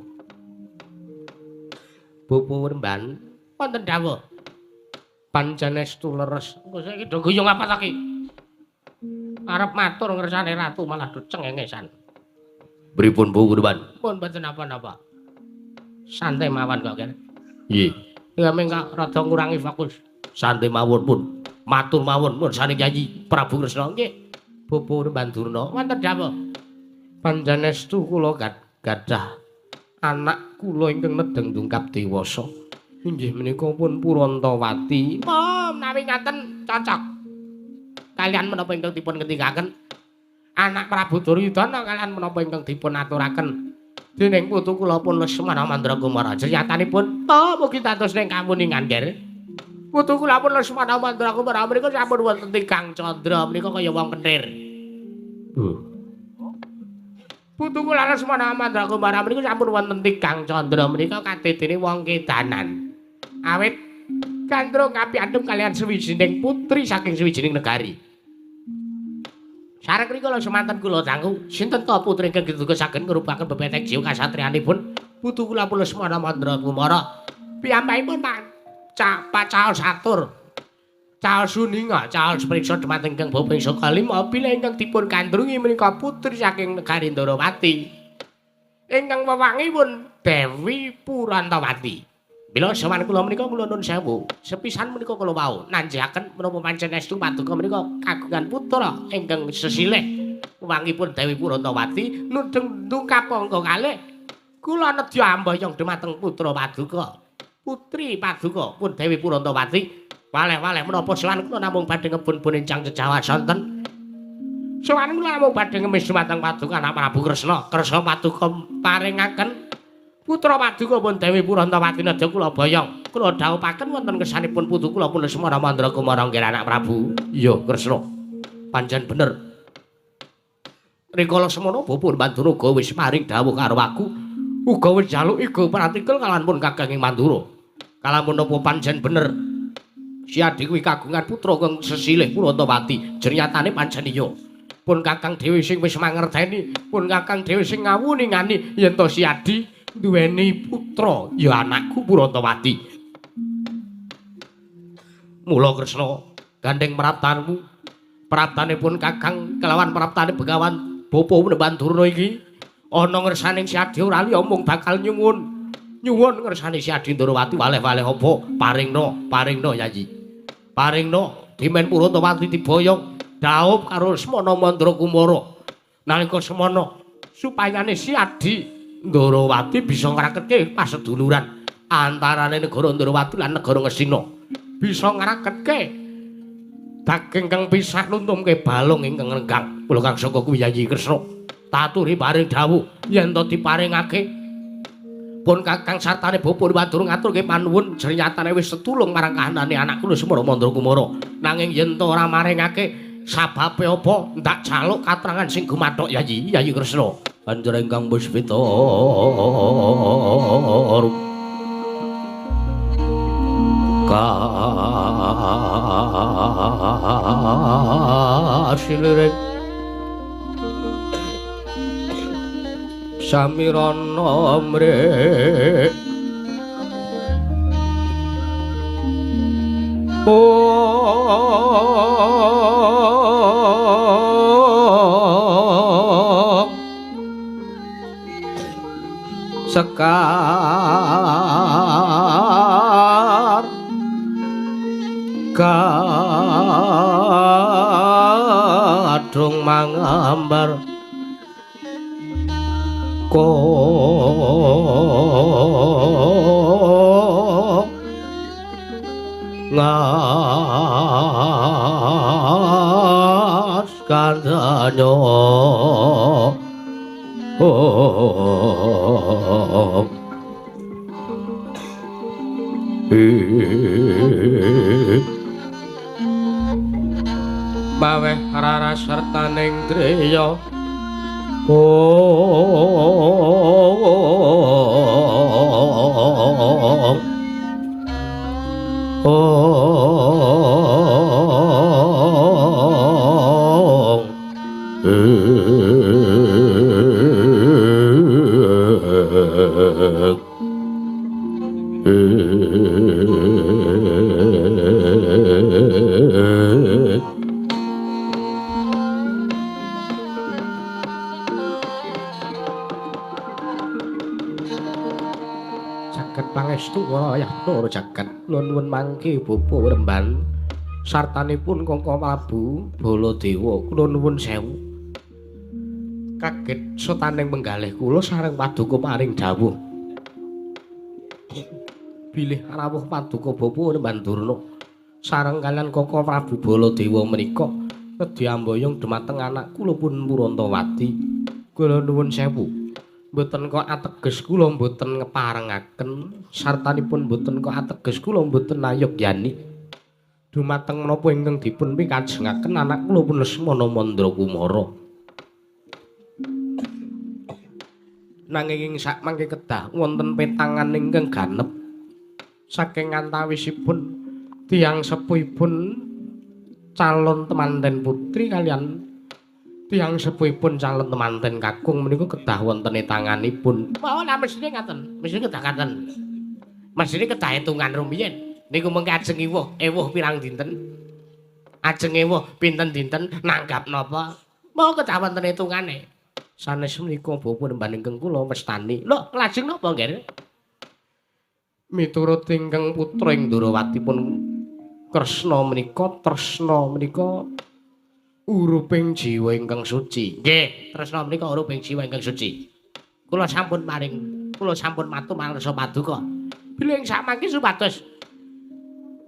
Bapa Remban wonten dawuh. Panjanestu leres. Engko saiki do guyung apa ta ki? Arep matur ngersane ratu malah do cengengesan. Pripun Bu Kurban? Pun mboten napa-napa. Santai mawon kok, Ger. Nggih. Ya mengko rada ngurangi fokus. Santai mawon pun. Matur mawon mun saning Yayi Prabu Kresna nggih. Bapa Nemban Durna wonten dawuh. Panjanestu kula gadah anak kula ingkang nedeng tungkap dewasa. Inggih menika pun Purantawati. Oh, menawi ngaten cocok. Kalian menapa ingkang dipun ngendikaken anak Prabu Duryudana kalian menapa ingkang dipun aturaken dening putu kula pun Lesmana Mandrakumara. Jeryatanipun oh mugi dados ning kamuningan, Ger. Putu kula pun Lesmana Mandrakumara menika sampun wonten Kang Candra menika kaya wong kentir. Putu kula Lesmana Mandrakumara menika sampun wonten Kang Candra menika kadedene wong kedanan. Awit Candra kapiandhem kalian sawijining putri saking sawijining negari. Sareng rikala semanten kula dangu, sinten ta putri ingkang ditugasaken ngrupaken bebeteng jiwa kasatriyanipun putu kula pun Lesmana Mandrakumara. Piyambakipun Caos atur. Caos suninga, caos priksa dhumateng ingkang bapa ingkang kalim bilih ingkang dipun kandhungi menika putri saking negari Ndarawati. Ingkang wewangipun Dewi Purantawati. Bila sawan kula menika kula nuwun sewu. Sepisan menika kula wau nanjaken menapa pancen estu paduka menika kagungan putra ingkang sesilih. Wewangipun Dewi Purantawati nudeng tungkap angka kalih. Kula nedya ambayong dhumateng putra paduka. Putri paduka pun Dewi Purantawati. Waleh-waleh menapa sawan kula namung badhe ngebun-bun ingkang jejawan sonten. Sawan kula namung badhe ngemis dhumateng paduka Anak Prabu Kresna. Kersa paduka paringaken putra paduka pun Dewi Purantawati nedya kula boyong. Kula dhawuhaken wonten kersanipun putu kula pun Lesmana Mandra Kumara nggih Anak Prabu. Iya Kresna. Pancen bener. Rikala semana Bapa Mandura uga wis maring dawuh karo aku. Uga wis njaluk iga pratikel kalawan pun Kakang Mandura. Kalamun napa pancen bener. Si Adi kuwi kagungan putra kang sesilih Purantawati. Jernyatane pancen iya. Pun Kakang dhewe sing wis mangerteni, pun Kakang dhewe sing ngawuni-ngani yen to si Adi duweni putra ya anakku Purantawati. Mula Kresna gandeng praptanmu. Praptanipun Kakang kelawan praptane Begawan Bapa Mandura iki ana ngersaning si Adi ora liya mung bakal nyuwun ngersane si Adi Ndarawati waleh-waleh apa paringna Yayi. Paringna dimen Purantawati diboyong dhaup karo Lesmana Mandra Kumara. Nalika semana supayane si Adi Ndarawati bisa ngraketke paseduluran antarane negara Ndarawati lan negara Ngastina. Bisa ngraketke daging kang pisah nuntumke balung ingkang renggang. Kula kang saka kuwi Yayi Kresna. Taturi paring dawuh yen to diparingake pun Kakang sartane Bapa Mandura ngaturke panuwun jernyatane wis setulung marang kahanane anakku Lesmana Mandra Kumara. Nanging yen to ora maringake sababe apa ndak jaluk katrangan sing gumathok Yayi Kresna. Panjenengan ingkang puspita kasilireng samirana mrih sekar kadung mangambar ngas kandhanya maweh rara sertaning driya pangestu wayah nur jagat nuwun mangke Bapa Remban sartanipun Kangka Prabu Baladewa kula nuwun sewu kaget setaning penggalih kula sareng paduka paring dawuh bilih rawuh paduka Bapa Remban Durna sareng kaliyan Kangka Prabu Baladewa menika nedya ambayong dhumateng anak kula pun Purantawati kula nuwun sewu. Mboten kok ateges kula mboten ngeparengaken sartanipun mboten kok ateges kula mboten nayogyani dumateng menapa ingkang dipun pikajengaken anak kula pun Lesmana Mandra Kumara. Nanging sak mangke kedah wonten petangan ingkang ganep saking antawisipun tiyang sepuhipun calon temanten putri kaliyan tiyang sepuhipun calon temanten kakung menika kedah wonten tanganipun. Mawon mesthine ngaten, mesthine kedah ngaten. Mesthine kedah hitungan rumiyin. Niku mengke ajeng ewuh pirang dinten? Ajeng ewuh pinten dinten nanggap napa? Mau kedawonten hitungane. Sanes menika bapa mbaningkeng kula mestani. Lho, lajeng napa nggih? Miturut ingkang putra ing Durawati pun Kresna menika tresna menika uruping jiwa ingkang suci. Nggih, tresna menika uruping jiwa ingkang suci. Kula sampun matur mangersa paduka. Bilih samangke supados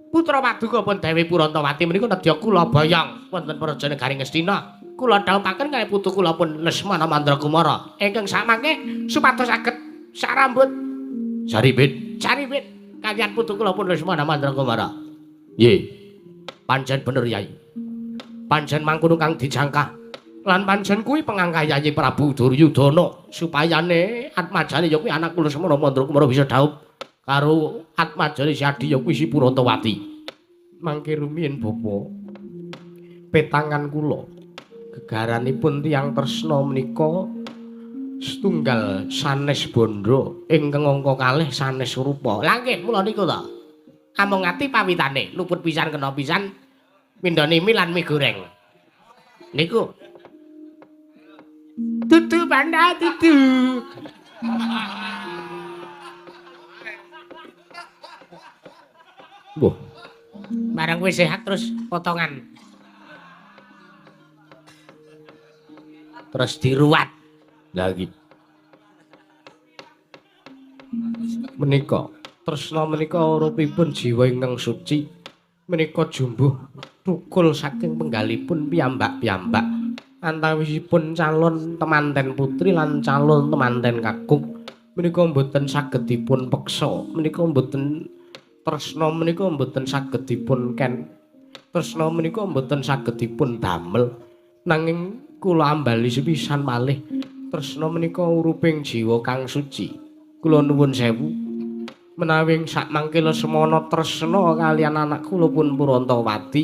putra paduka pun Dewi Purantawati menika nedya kula boyong wonten praja negaring Ngastina. Kula dhawuhaken kalih putu kula pun Lesmana Mandrakumara. Ingkang samangke supados saged sarambut saribit kaliyan putu kula pun Lesmana Mandrakumara. Nggih. Pancen bener Yai. Pancen mangkono kang dijangka. Lan pancen kuwi pengangkayané Prabu Duryudana supayane atmajane ya kuwi anak kula Lesmana Mandrakumara bisa dhaup karo atmajane si Adi ya kuwi si Purantawati. Mangke rumiyin bapa petangan kula gegaranipun tiyang tresna menika setunggal sanes bondo ingkang angka kalih sanes rupa. Lah nggih mula niku to. Amung ati pawitane luput pisan kena pisan mindhani mi lan mie goreng. Niku. Dudu panda dudu. Wah. Barang wis sehat terus potongan. Terus diruat lagi. Menika tresna menika urupipun jiwa ingkang suci. Menika jumbuh tukul saking penggalipun piyambak-piyambak. Antawisipun calon temanten putri lan calon temanten kakung. Menika mboten saged dipun peksa. Menika mboten tresna menika mboten saged dipun tresna menika mboten saged dipun damel. Nanging kula ambali sepisan malih tresna menika uruping jiwa kang suci. Kula nuwun sewu menawi sakmangke Lesmana tresna kaliyan anak kula pun Purantawati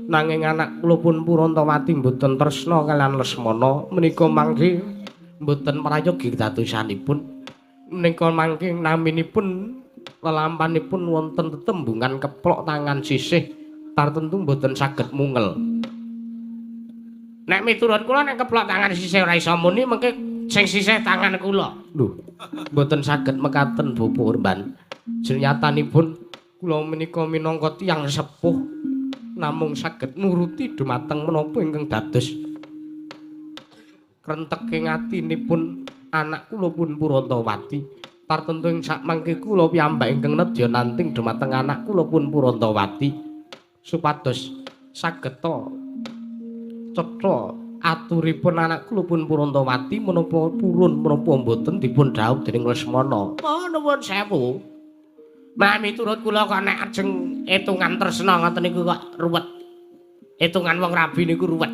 nanging anak kula pun Purantawati mboten tresna kaliyan Lesmana menika mangke mboten prayogi dadosanipun menika mangke naminipun lelampanipun wonten tetembungan keplok tangan sisih tartentu mboten saged mungel. Nek miturut kula nek keplok tangan sisih ora iso muni mengke sing sisih tangan kula. Lho, mboten saged mekaten Bapak Urban. Jenyatanipun kula menika minangka tiyang sepuh namung saged nuruti dumateng menapa ingkang dados krenteking atinipun anak kula pun Purantawati. Tartentu ing sakmangke kula piyambak ingkang nedya nanting dumateng anak kula pun Purantawati supados saged cetha aturipun anak kula pun Purantawati menapa purun menapa mboten dipun dhaup dening Lesmana. Nuwun sewu. Nah miturut kula kok nek ajeng etungan tresna ngoten niku kok ruwet. Etungan wong rabi niku ruwet.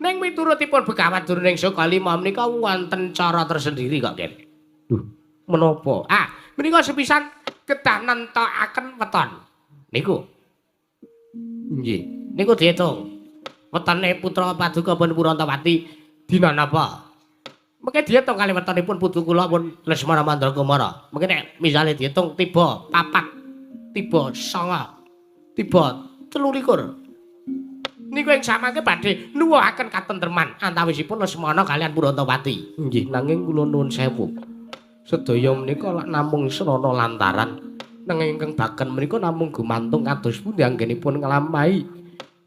Ning miturutipun Begawan Durning Sokalima menika wonten cara tersendiri kok, Ken. Duh, menapa? Menika sepisan kedah nentokaken weton. Niku. Nggih, niku diitung. Wetone putra paduka pun Purantawati dina napa? Mengke diitung kalih wetonipun putu kula pun Lesmana Mandrakumara. Mengke nek misale diitung tiba 4, tiba 9, tiba 23. Niku ing samangke badhe nuwuhaken katentreman antawisipun Lesmana kaliyan Purantawati. Nggih, nanging kula nuwun sewu. Sedaya menika lak namung srana lantaran nanging ingkang baken menika namung gumantung kados pundi anggenipun nglampahi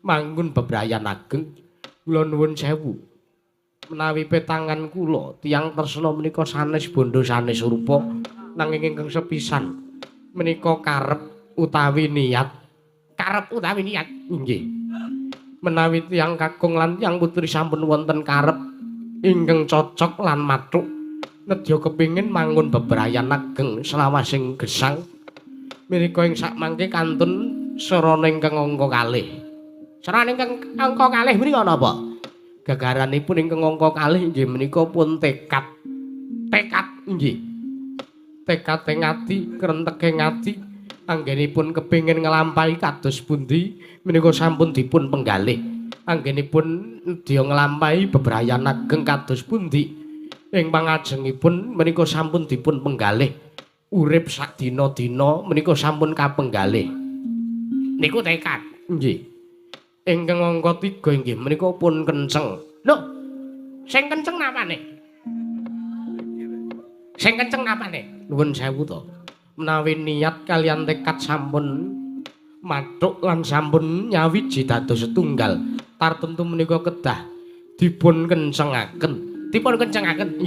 manggun bebrayan ageng. Kula nuwun sewu menawi petangan kula tiyang tresna menika sanes bondo sanes rupa nanging ingkang sepisan menika karep utawi niat nggih menawi tiyang kakung lan tiyang putri sampun wonten karep ingkang cocok lan mathuk nedya kepingin mangun bebrayan ageng selawasing gesang menika ing sakmangke kantun sarana ingkang angka kalih. Sarana ingkang angka kalih menika napa? Gagaranipun ingkang angka kalih inggih menika pun tekad inggih. Tekad ing ati, krenteke ati anggenipun kepingin nglampahi kados pundi menika sampun dipun penggalih. Anggenipun nedya nglampahi bebrayan ageng kados pundi ing pangajengipun menika sampun dipun penggalih. urip sak dina-dina menika sampun kapenggalih. Niku tekad. Nggih. Ingkang angka 3 inggih menika pun kenceng. Lho, sing kenceng napane? Sing kenceng napane? Nuwun sewu to. Menawi niat kalian tekad sampun mathuk lan sampun nyawiji dados setunggal, tartemtu menika kedah dipun kencengaken. Dipun kencengaken.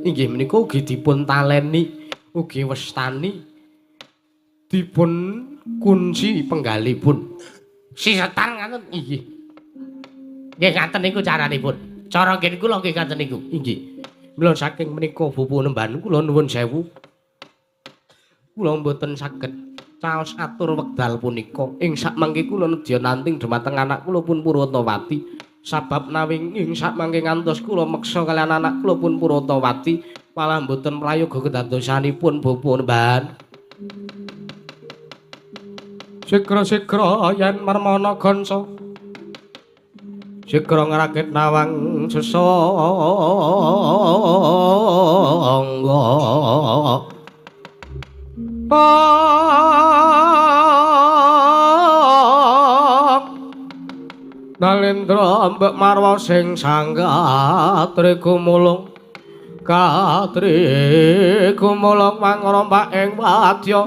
Inggih menika ugi dipun taleni, ugi westani dipun kunci penggalipun. Sisetan ngaten inggih. Nggih ngaten niku caranipun. Cara nggih kula nggih ngaten niku. Inggih. Mula saking menika Bapak Nemban kula nuwun sewu. Kula mboten saged caos atur wekdal punika. Ing sakmangke kula nedya nanting dhumateng anak kula pun Puratawati. Sabab nawing ing sakmangke ngantos kula meksa kaliyan anak kula pun Puratawati malah mboten prayoga kedadosanipun Bapak Nemban. Sigra-sigra yen marmana gansa sigra ngrakit nawang sesangga Nalendra mbek marwa sing sangga gumulung katri gumulung mangrompak ing wadya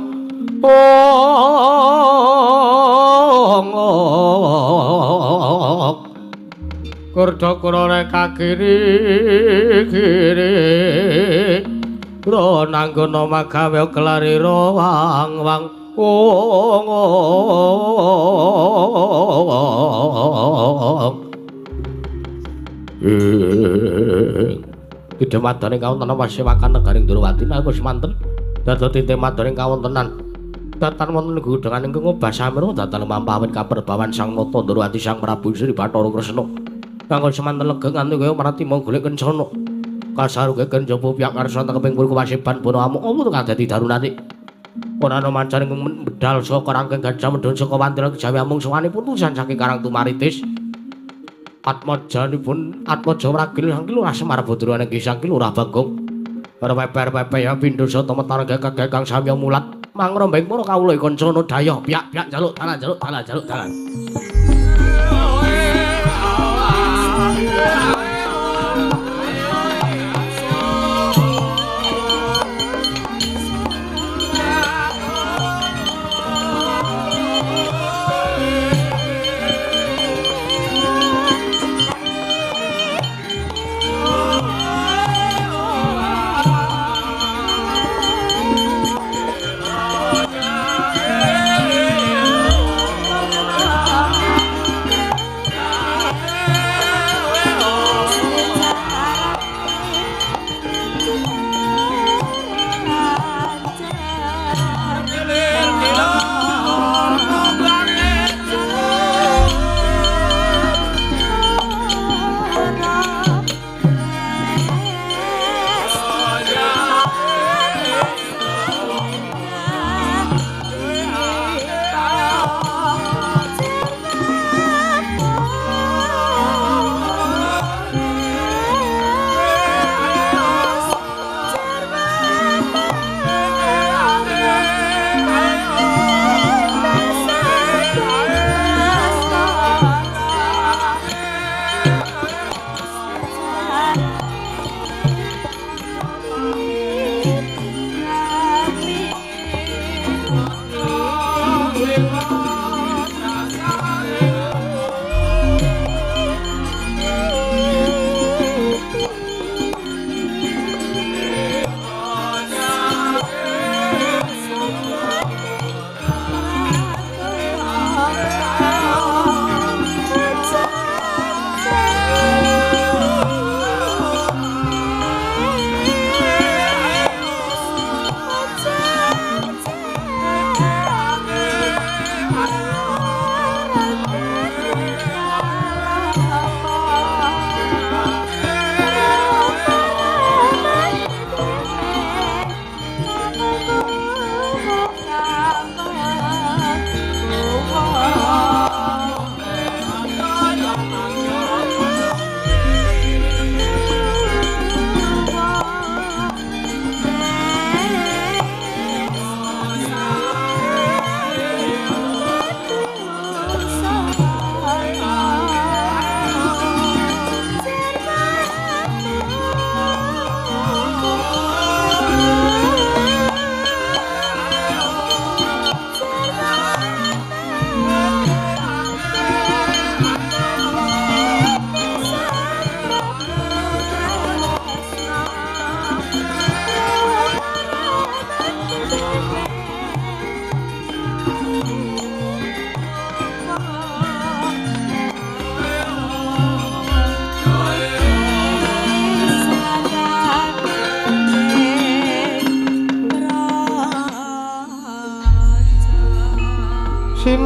Kurda kurane kakiri kiri Ro nanggana magawe klarira wang-wang Ide madane kawontenan Pasewakan negaring Durawati aku semanten dados titih madane kawontenan datan wonten gudhangan ingkang ngobah samira datan mampawit kaperbawan Sang Nata Durawati Sang Prabu Sri Bathara Kresna kanggo semanten legeng nganti kaya marati monggolek kencana kasaruke kenjaba pihak karsa keping purku wasiban bono amuk apa to kadadi darunane ora ana mancan ingkang medal saka rangkeng gajah medhun saka wantira kejawi amung sawanipun tulisan saking Karang Tumaritis atmajanipun atmaja wragil sangkil ora Semar Badrana nggih sangkil ora Bagong Perpepe ya pindosa temetar kang samya mulat mangrombeng para kawula kancana daya piyak-piyak jaluk dalan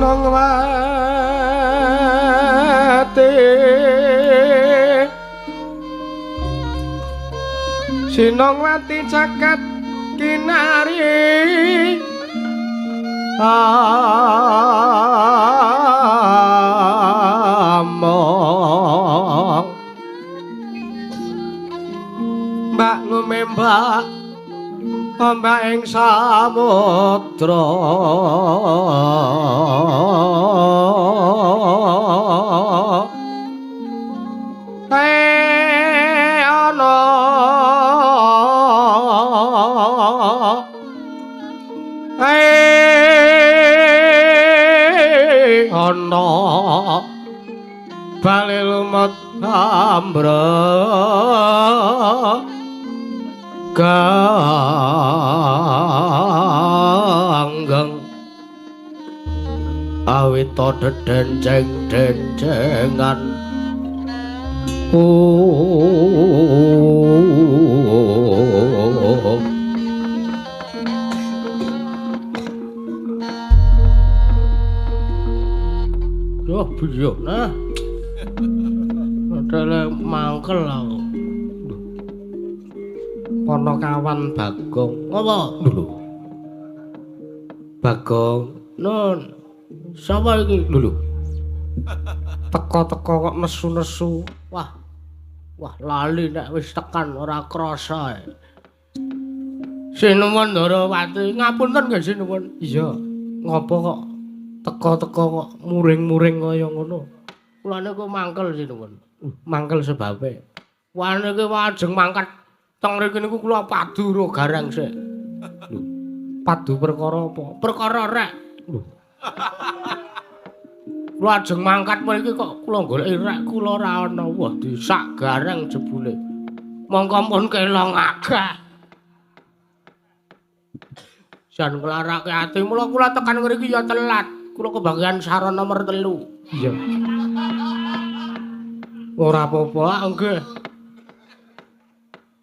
Sinongwati Sinongwati caket kinari among mbak ngumembak mbak ing samudra ana ana bali lumut ambra ganggang awita dedenceng-dencengan Yo biyo nah padahal mangkel aku ana kawan Bagong apa lho Bagong nun sapa iki lho teko-teko kok nesu-nesu wah lali nek wis tekan ora krasa Sinuwun Ndarawati ngapunten nggih Sinuwun iya ngopo kok teko-teko kok muring-muring kaya ngono kula niku mangkel Sinuwun mangkel sebabe wah niki wajeng mangkat teng mriki niku kula padu ro garang sik. Lho, padu perkara apa? Perkara rek. Lho. Kula ajeng mangkat mriki kok kula goleki rek kula ora ana. Wah, disak garang jebule. Mongko pun kelong agak. Jan nglarake ati mula kula tekan mriki ya telat. Kula kebagian saron nomor 3. Iya. Ora apa-apa, nggih.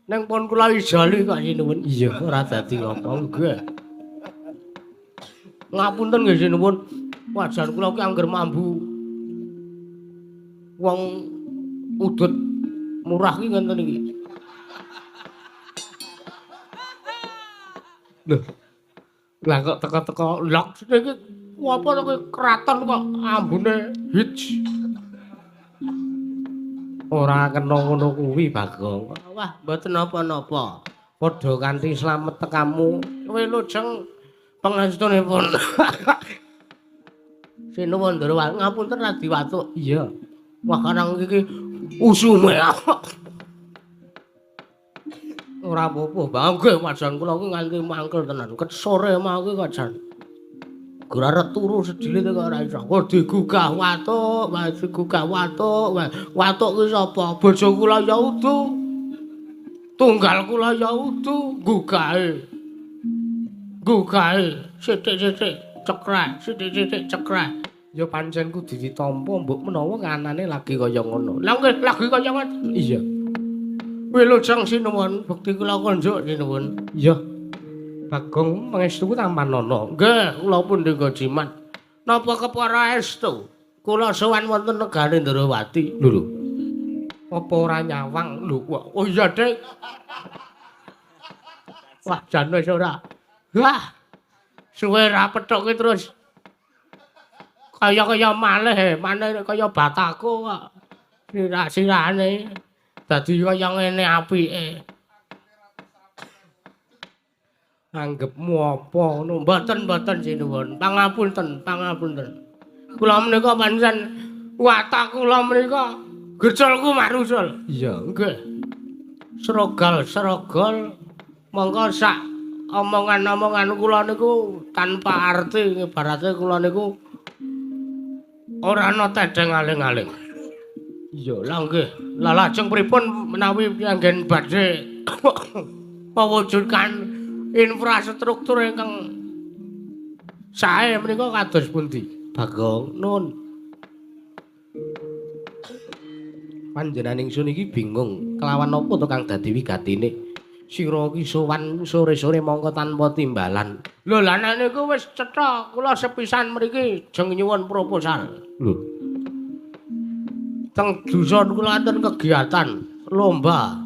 Neng pon kula ijali kok sinuwun. Iya, ora dadi ngopo nggih. Ngapunten nggih sinuwun. Wajan kula ki angger mambu. Wong udut murah ki ngenten iki. Lho. Lah kok teko-teko lok iki apa to keraton kok ambune hits. Ora kena ngono kuwi Bagong. Wah, mboten napa-napa. Padha kanthi slamet tekamu. Wilujeng pangastunipun. Sinuwun Ndarawati ngapunten Radi Watuk. Iya. Wah, karang iki usume. Ora apa-apa, Bang. Nggih, wajan kula ki nganti mangkel tenan. Ket sore mau ki wajan. Graret turu sedile kok ora iso. Kok digugah Watuk, digugah Watuk. Watuk ki sapa? Bojo kula ya udu. Tunggal kula ya udu gugahe. Gugahe sithik-sithik cekrek, sithik-sithik cekrek. Ya pancen kudu ditampa mbok menawa kanane lagi kaya ngono. Lah nggih lagi kaya ngono. Iya. Wilujeng Sinuwun, bekti kula konjuk Sinuwun. Iya. Bagong pangestu tampan ana. Nggih, kula pundhika jimat. Napa kepara estu? Kula sowan wonten negari Ndarawati. Lho. Apa ora nyawang? Lho, oh iya, Dik. Wah, jan wis ora. Wah. Suwe ra pethoke terus. Kaya malih, maneh kaya bataku kok. Sirah-sirahane dadi kaya ngene apike. Anggepmu apa ngono? Mboten Sinuwun. Pangapunten. Kula menika pancen watak kula menika gercolku marusul. Iya, nggih. Srogal mongko sak omongan-omongan kula niku tanpa arti, ibarate kula niku ora ana tedeng aling-aling. Iya, lah nggih. Lah lajeng pripun menawi anggen badhe mewujudkan infrastruktur ingkang sae menika kados pundi? Bagong nun. Panjenengan ingsun iki bingung kelawan apa to kang dadi wigatine? Sira ki sowan sore-sore mongko tanpa timbalan. Lho lan niku wis cetha kula sepisan mriki jeng nyuwun proposal. Lho. Teng dusun kula wonten kegiatan lomba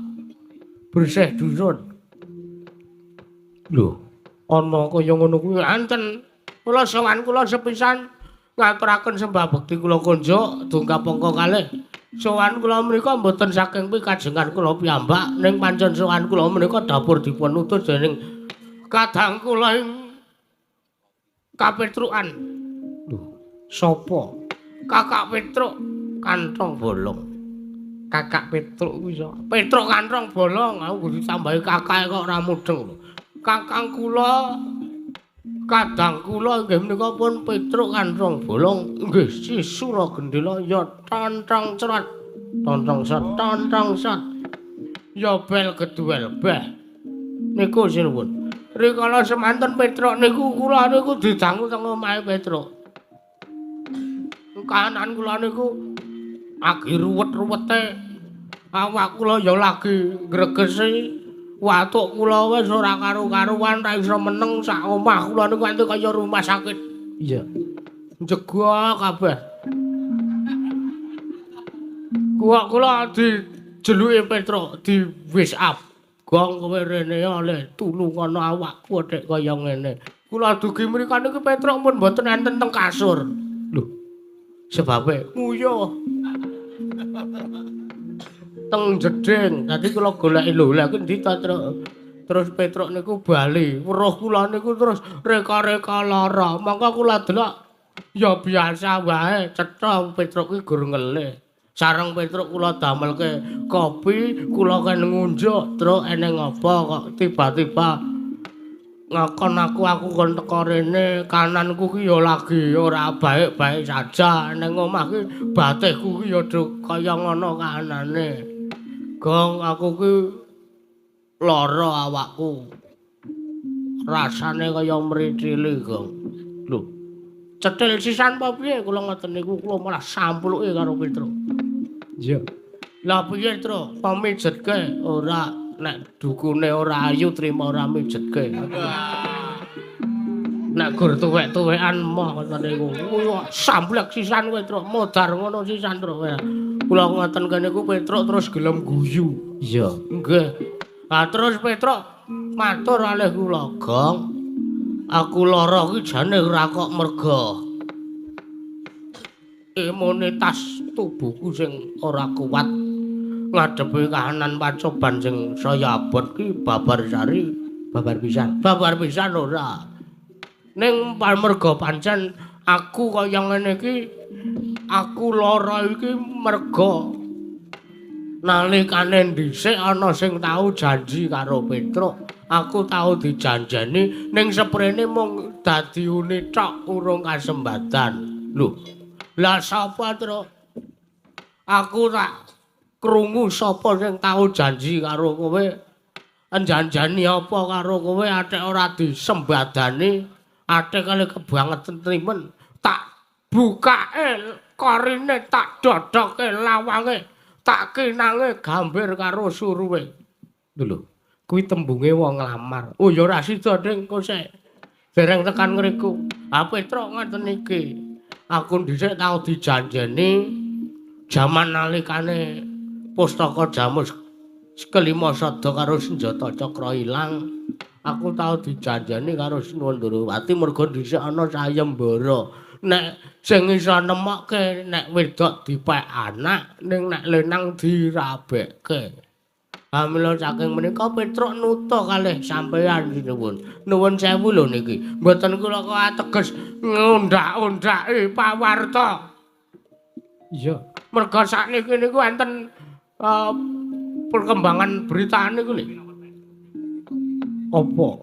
bersih dusun. Lho, ana kaya ngono kuwi anten. Kula sowan kula sepisan ngaturaken sembah bekti kula konjo dungkap angka kalih. Sowan kula menika mboten saking pikajengan kula piyambak ning pancen sowan kula menika dapur dipun utus dening kadang kula ing kapetrukan. Lho, sapa? Kakak Petruk Kantong Bolong. Kakak Petruk kuwi sapa? Petruk Kantong Bolong, aku kudu ditambahi kakake kok ora mudeng lho. Kakang kula kadang kula nggih menika pun Petruk Kantong Bolong nggih si Sura Gendela ya tontong cerat. Tontong set. Ya bel keduel beh. Niku sinuwun. Rikala semanten Petruk niku kula niku didangu teng omahe Petruk. Kahanan kula niku lagi ruwet-ruwete. Awak kula ya lagi gregesi. Watuk kula wis ora karu-karuan ra iso meneng sak omah kula niku antuk kaya rumah sakit. Iya. Njegah kabeh. Kula dijeluki Petruk di wis up. Gong kowe rene oleh tulung ana awakku dhek kaya ngene. Kula dugi mriki niku Petruk pun mboten enten teng kasur. Lho. Sebabe nguyuh. Teng jeding. Dadi kula goleki lho, lha kuwi ndi ta, Truk? Terus Petruk niku bali, weruh kula niku terus reka-reka lara. Mangka kula delok ya biasa wae, cetha Petruk kuwi gur ngelih. Sareng Petruk kula damelke kopi, kula kan ngunjuk, Truk eneng apa kok tiba-tiba ngakon aku kon teko rene, kananku ki ya lagi ora baik-baik saja. Ning omah ki batihku ki ya kaya ngono kahanane. Gong aku ki lara awakku. Rasane kaya mricili, Gong. Lho. Cetil sisan apa piye kula ngoten niku kula malah sampluke karo Petruk. Iya. Lah piye, Truk? Pamijetke ora nek dukune ora ayu trima ora mijetke. Nek gur tuwek-tuwekan moh ngoten niku. Samblek sisan kowe, Truk. Modar ngono sisan, Truk. Kula ngoten kene ku Petruk terus gelem guyu. Iya. Nggih. Lah terus Petruk matur alih kula, Gong. Aku lara ki jane ora kok merga imunitas tubuhku sing ora kuat ngadepi kahanan pacoban sing saya abot ki babar pisan ora ning merga pancen aku kaya ngene iki aku lara iki merga nalikane dhisik ana sing tau janji karo Petruk. Aku tau dijanjeni ning seprene mung dadi unit tok urung kasembatan. Lho. Lah sapa, Truk? Aku tak krungu sapa sing tau janji karo kowe. Janjani apa karo kowe atek ora disembadani, atek kali kebangetan trimen. Tak bukake korine, tak dodoke lawange, tak kinange gambir karo suruwe. Lho. Kuwi tembunge wong nglamar. Oh ya ora sida, Ding, kok sik. Dereng tekan ngriku. Ha Petruk ngoten iki. Aku dhisik tau dijanjeni jaman nalikane pustaka Jamus kelima sada karo senjata cakra ilang. Aku tau dijanjeni karo Sinuwun Ndorowati merga dhisik ana sayembara. Nek sing iso nemokke nek wedok dipek anak ning nek lenang dirabekke. Pamila saking menika Petruk nuta kalih sampeyan sinuwun. Nuwun sewu lho niki. Mboten kula kok ateges ngundak-undaki pawarta. Iya. Merga sakniki niku enten perkembangan berita niku lho. Apa?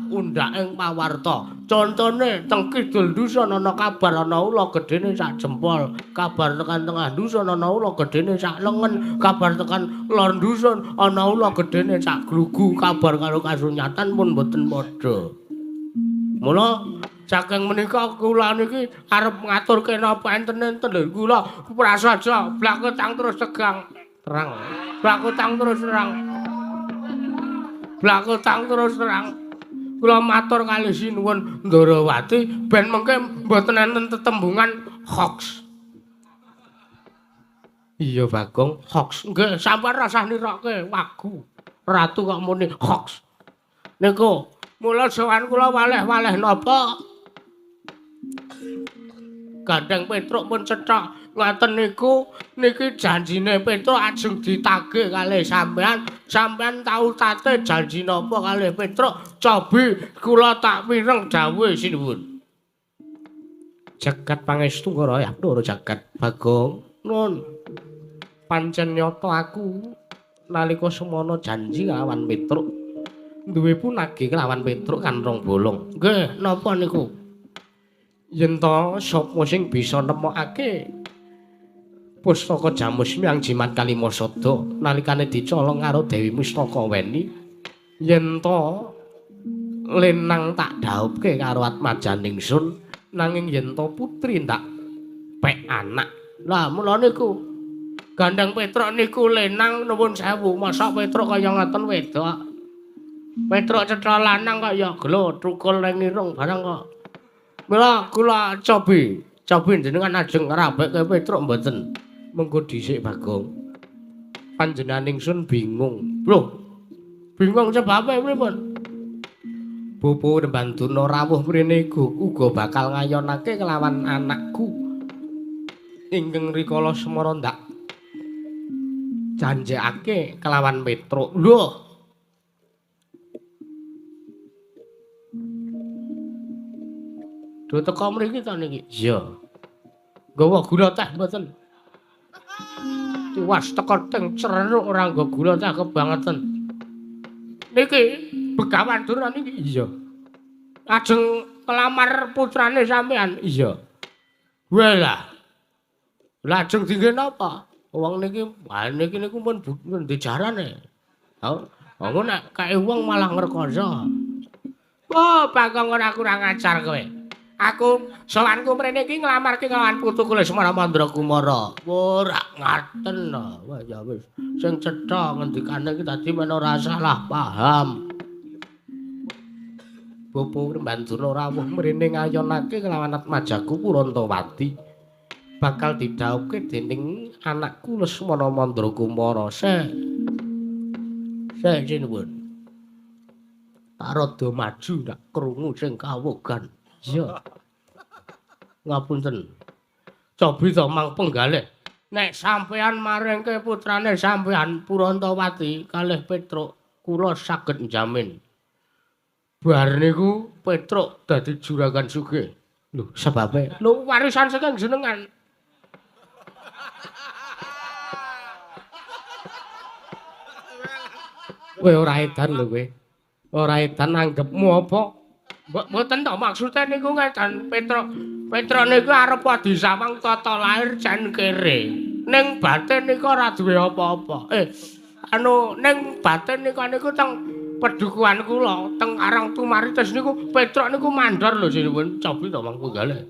Undhaking pawarta. Contone teng kidul dusun ana kabar ana ula gedene sak jempol. Kabar tekan tengah dusun ana ula gedene sak lengen. Kabar tekan lor dusun ana ula gedene sak glugu. Kabar karo kasunyatan pun mboten padha. Mula saking menika kula niki arep ngaturke napa enten-enten lho kula prasaja blakutang terus tegang terang. Blakutang terus terang. Blak utang terus terang. Kula matur kalih sinuwun Ndarawati ben mengke mboten enten tetembungan hoax. Iya Bagong, hoax. Nggih, sampeyan rasah nirokke wagu. Ratu kok muni hoax. Niku, mula sowan kula waleh-waleh napa? Gandeng Petruk pun cethak. Ngoten niku niki janjine Petruk ajeng ditagih kalih sampean. Sampean tau tate janji napa kalih Petruk? Cobi kula tak mireng dawuh sinuwun. Jagat pangestu karo Ndara jagat Bagong. Nun. Pancen nyata aku nalika semana janji kelawan Petruk. Duwe punagi kelawan Petruk kan rong bolong. Nggih, napa niku? Yen to sapa sing bisa nemokake pustaka Jamusmi ang jimat Kalimasada nalikane dicolong karo Dewi Mustaka Weni, yen to lenang tak dhaupke karo Atmajaningsun, nanging yen to putri ndak pek anak. Lah mula niku Gandeng Petruk niku lenang nuwun sewu, masa Petruk kaya ngoten wedok. Petruk cetha lanang kaya gelo trukul ning irung barang kok. Mila kula cobi jenengan ajeng ngrabekke Petruk mboten. Mengko dhisik Bagong. Panjenenganingsun bingung. Lho. Bingung sebabe pripun? Pupu Rembantuna rawuh mrene uga bakal ngayonake kelawan anakku. Ingkang rikala semana ndak janjekake kelawan Petruk. Lho. Do teko mriki to niki? Iya. Nggawa gula teh mboten. Tiwas teko teng ceruk ora nggo gula teh kebangetan. Niki Begawan Durna niki? Iya. Ajeng kelamar putrane sampean? Iya. Walah. Lah ajeng dingge napa? Wong niki niku pun dijarane. Aku nek kae wong malah ngrekoso. Oh, Bagong ora kurang ajar kowe. Aku sowanku mrene iki nglamarke kelawan putuku Lesmana Mandrakumara. Ora ngaten to. Wah ya wis. Sing cetha ngendikane iki dadi men ora salah paham. Pupu Rembantuna rawuh mrene ngayonake kelawan Atmajaku Purantawati. Bakal didhauke dening anakku Lesmana Mandrakumara. Sinuwun. Tak rada maju ndak krungu sing kawogan. Iya. Ngapunten. Cobi to mang penggalih. Nek sampeyan maringke putrane sampeyan Purantawati kalih Petruk, kula saged njamin. Bar niku Petruk dadi juragan sugih. Lho, sebabe? Lho, warisan saking jenengan. Kowe ora edan lho kowe. Ora edan anggepmu apa? Mboten to maksude niku ngeten Petruk niku arep disawang tata lair jan kere. Ning batin niku ora duwe apa-apa. Ning batin niku teng pedukuhan kula, teng Arang Tumaritis niku Petruk niku mandor lho sinuwun. Cobi to mangko galih.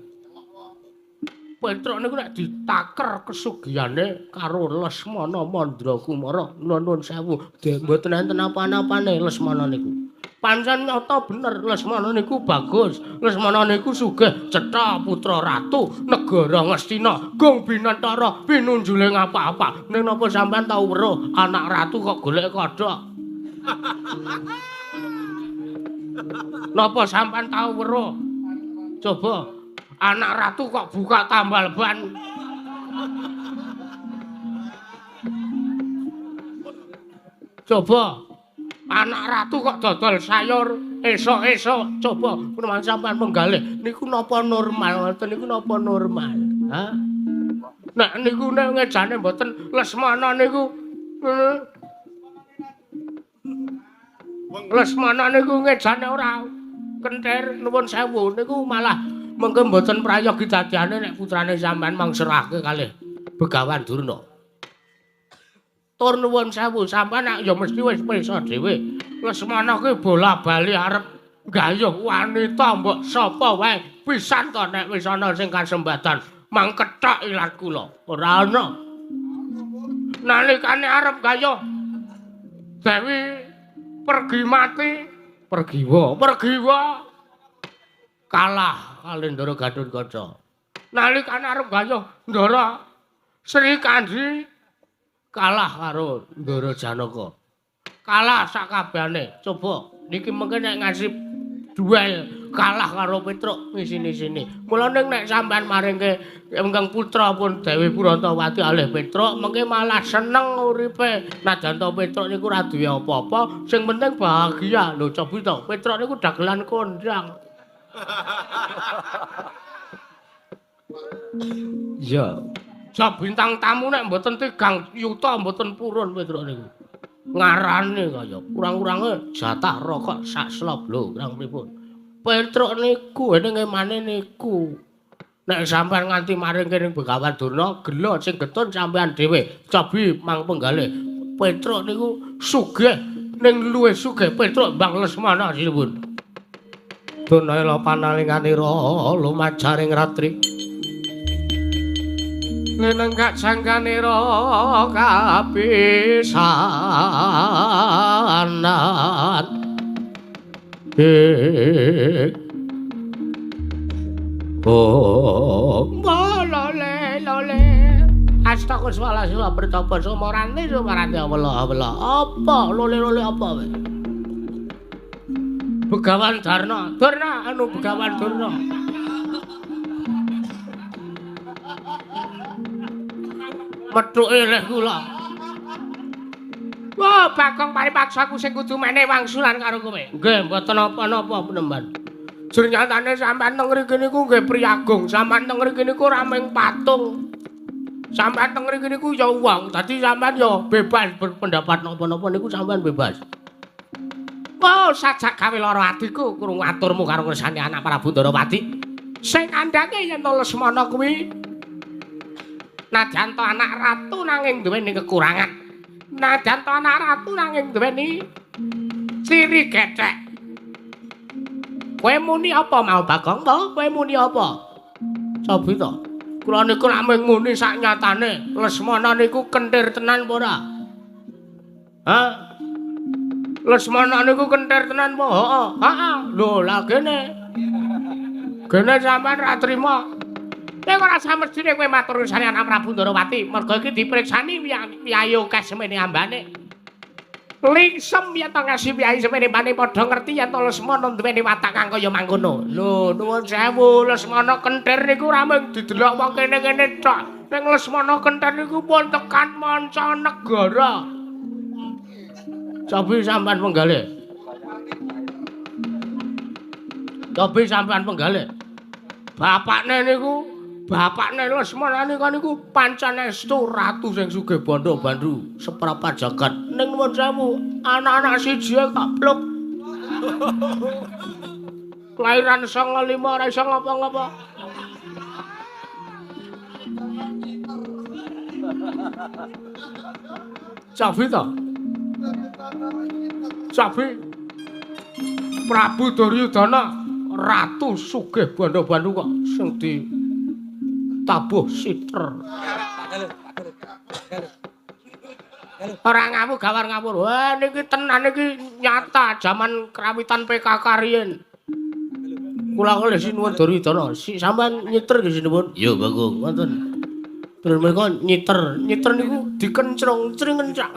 Petruk niku nek ditaker kesugihane karo Lesmana Mandrakumara, nuwun sewu, mboten enten apa-apane Lesmana niku. Pancen nyata bener Lesmana niku bagus. Lesmana niku sugih cetha putra ratu negara Ngastina, gong binantara pinunjuling apa-apa. Ning napa sampean tau weruh anak ratu kok golek kodhok? Napa sampean tau weruh? Coba anak ratu kok buka tambal ban. Coba anak ratu kok dodol sayur esok-esok. Coba menawa sampean menggalih niku napa normal ngoten niku napa normal? Hah? Nek niku nek ngejane mboten Lesmana niku Lesmana niku ngejane ora kentir nuwun sewu niku malah mengke mboten prayogi dadiane nek putrane sampean mangserahke kalih Begawan Durna. Tur nuwun sewu sampean nek ya mesti wis pirsa dhewe. Lesmana ki bola-bali arep gayuh wanita mbok sapa wae pisan to nek wis ana sing kasembatan mangkethok ilat kula. Ora ana. Nalikane arep gayuh Dewi pergi mati, pergi wa. Kalah kali Ndara Gatotkaca. Nalikane arep gayuh Ndara Sri Kandi kalah karo Ndara Janaka. Kalah sakabehane. Coba niki mengke nek ngasih duel kalah karo Petruk sini. Mulane nek sampean maringke ingkang putra pun Dewi Purantawati alih Petruk mengke malah seneng uripe. Najan to Petruk niku ora duwe apa-apa, sing penting bahagia. Lho cobi to, Petruk niku dagelan kondang. Ya, sak bintang tamu nek mboten tigang yuta mboten purun Petruk niku. Ngarane kaya kurang-kurange jatah rokok sak slop lho, kurang pripun. Petruk niku ning emane niku. Nek sampean nganti maring kene Begawan Durna, gelo sing getun sampean dhewe. Cobi Mang Penggalih. Petruk niku sugih ning luwih sugih Petruk Mbang Lesmana sinipun. Dunaya panalinganira lumajaring ratri. Nenenggak sangkanira kapisanan. Lole. Astagfirullahaladzim bertobat sumarane Allah. Apa lole apa weh? Begawan Durna anu Begawan Durna. Methuke leh kula. Wah, Bagong paripaksaku sing kudu meneh wangsulan karo kowe. Nggih, mboten apa-apa penemban. Jernyaane sampean teng mriki niku nggih priyagung, sampean teng mriki niku rameng patung. Sampean teng mriki niku ya wong, dadi sampean ya bebas berpendapat napa-napa niku sampean bebas. Oh, sajak gawe lara atiku krungu aturmu karo ngersani anak Prabu Ndarawati. Sing kandhake yen to Lesmana kuwi najan to anak ratu nanging duweni kekurangan. Najan to anak ratu nanging duweni ciri gethek. Kowe muni apa mau Bagong to? Kowe muni apa? Cobi to. Kula niku namung muni sak nyatane Lesmana niku kentir tenan apa ora? Hah? Lesmana niku kentir tenan apa? Heeh. Lho, lah kene. Kene sampean ra trima. Nek ora samestine kowe matur nursane anak Prabu Ndarawati, mergo iki dipriksani piyayu kes semene ambane. Lingsem yen to ngasih piyayi semene ambane padha ngerti yen to Lesmana duweni watak kang kaya mangkono. Lho, nuwun sewu, Lesmana kentir niku ra mung didelok wong kene-kene tok. Ning Lesmana kentir niku pun tekan mancanegara. Cobi sampean Penggalih. Bapakne Lesmana niku Pancanestu ratu sing sugih bondo bandu seprapat jagat. Ning nuwun sewu, anak-anak siji kapluk. Kelahiran 95 ora iso ngapa-ngapa. Sabi Prabu Duryudana ratu sugih bondo-bandu kok sing ditabuh siter. Ora ngawur gawar ngawur. Wah niki tenan iki nyata jaman krawitan PKK riyen. Kula kalih sinuwun Duryudana, sampean nyiter nggih sinuwun? Yo Bagong, wonten. Terus mereka nyiter niku dikencrong, cring-kencrak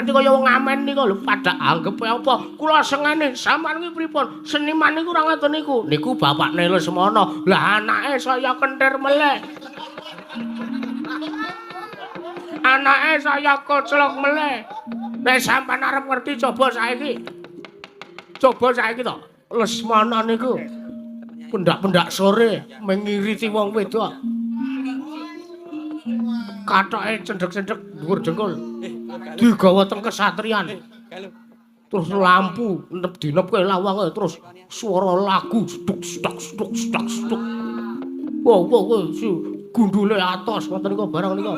kaya wong ngamen niku lho pada anggep apa. Kula sengene sampean kuwi pripun? Seniman niku ora ngoten niku. Niku bapakne Lesmana. Lah anake saya kentir meleh. Anake saya koclok meleh. Nek sampean arep ngerti coba saiki to. Lesmana niku pendak-pendak sore mengiriti wong wedok. Kathoke cendhek-cendhek dhuwur jengkul. Digawa teng kesatrian. Terus lampu nep dinep kowe lawange terus swara lagu stuk. Wow, si gundule atos ngoten niku barang niku.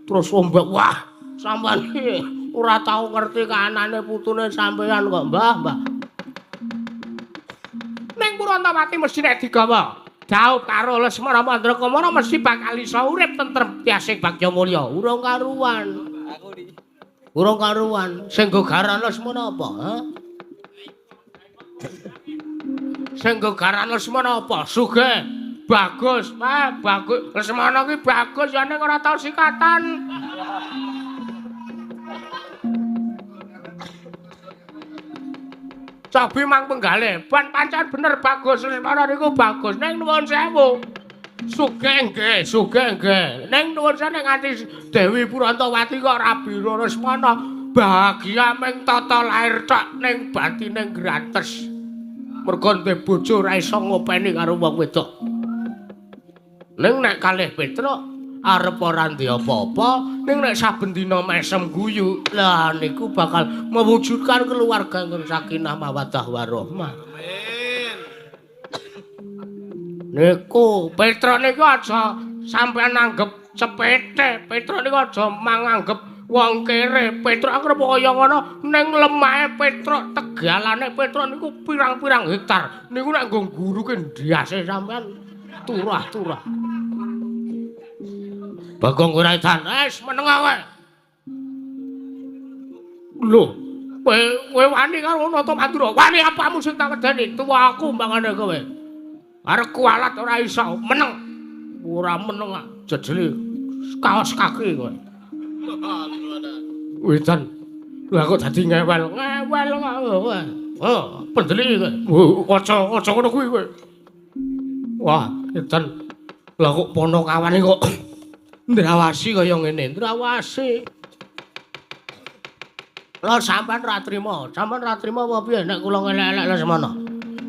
Terus ombak, wah, sampean iki ora tau ngerti kahanane putune sampean kok, Mbah. Ning Purantawati mesti nek digawa daup karo Lesmana Mandrakamana mesti bakal iso urip tentrem tiasing bagya mulya. Urung karuan. Urung karuan. Sing nggo garan Lesmana apa, ha? Sing nggo garan Lesmana apa? Sugih. Bagus, bagus. Lesmana ki bagus ya ning ora tau sikatan. Cobi mang penggale, ban pancen bener bagus Lesmana niku bagus. Ning nuwun sewu. Sugih nggih. Ning nuwun sewu nganti Dewi Purantawati kok rabi Lesmana bahagia ming tata lair tok ning batine grates. Mergo ndek bojo ora iso ngopeni karo wong wedok. Ning nek kalih Petruk arep ora ndek apa-apa, ning nek saben dina mesem guyu, lah niku bakal mewujudkan keluarga ingkang sakinah mawaddah warahmah. Amin. Niku Petruk niku aja sampean anggap cepete. Petruk niku aja manganggep wong kere. Petruk arep kaya ngono ning lemahe Petruk, tegalane Petruk niku pirang-pirang hektar. Niku nek nggo guruke ndiase sampean turah-turah. Bagong ora edan, meneng ae. Lho, kowe wani karo Nata Mandura. Wani apamu sing tak wedeni? Tuwa aku mbangane kowe. Arep kualat ora iso, meneng. Ora meneng ah, jejele kaos kaki kowe. Wedan. Lah kok dadi ngewel kowe. Oh, pendeli kowe. Aja ngono kuwi kowe. Wah, edan. Lah kok pono kawane kok ndrawasi kaya ngene, ndrawasi. Lah sampean ra trima apa piye nek kula ngelek-elek Lesmana?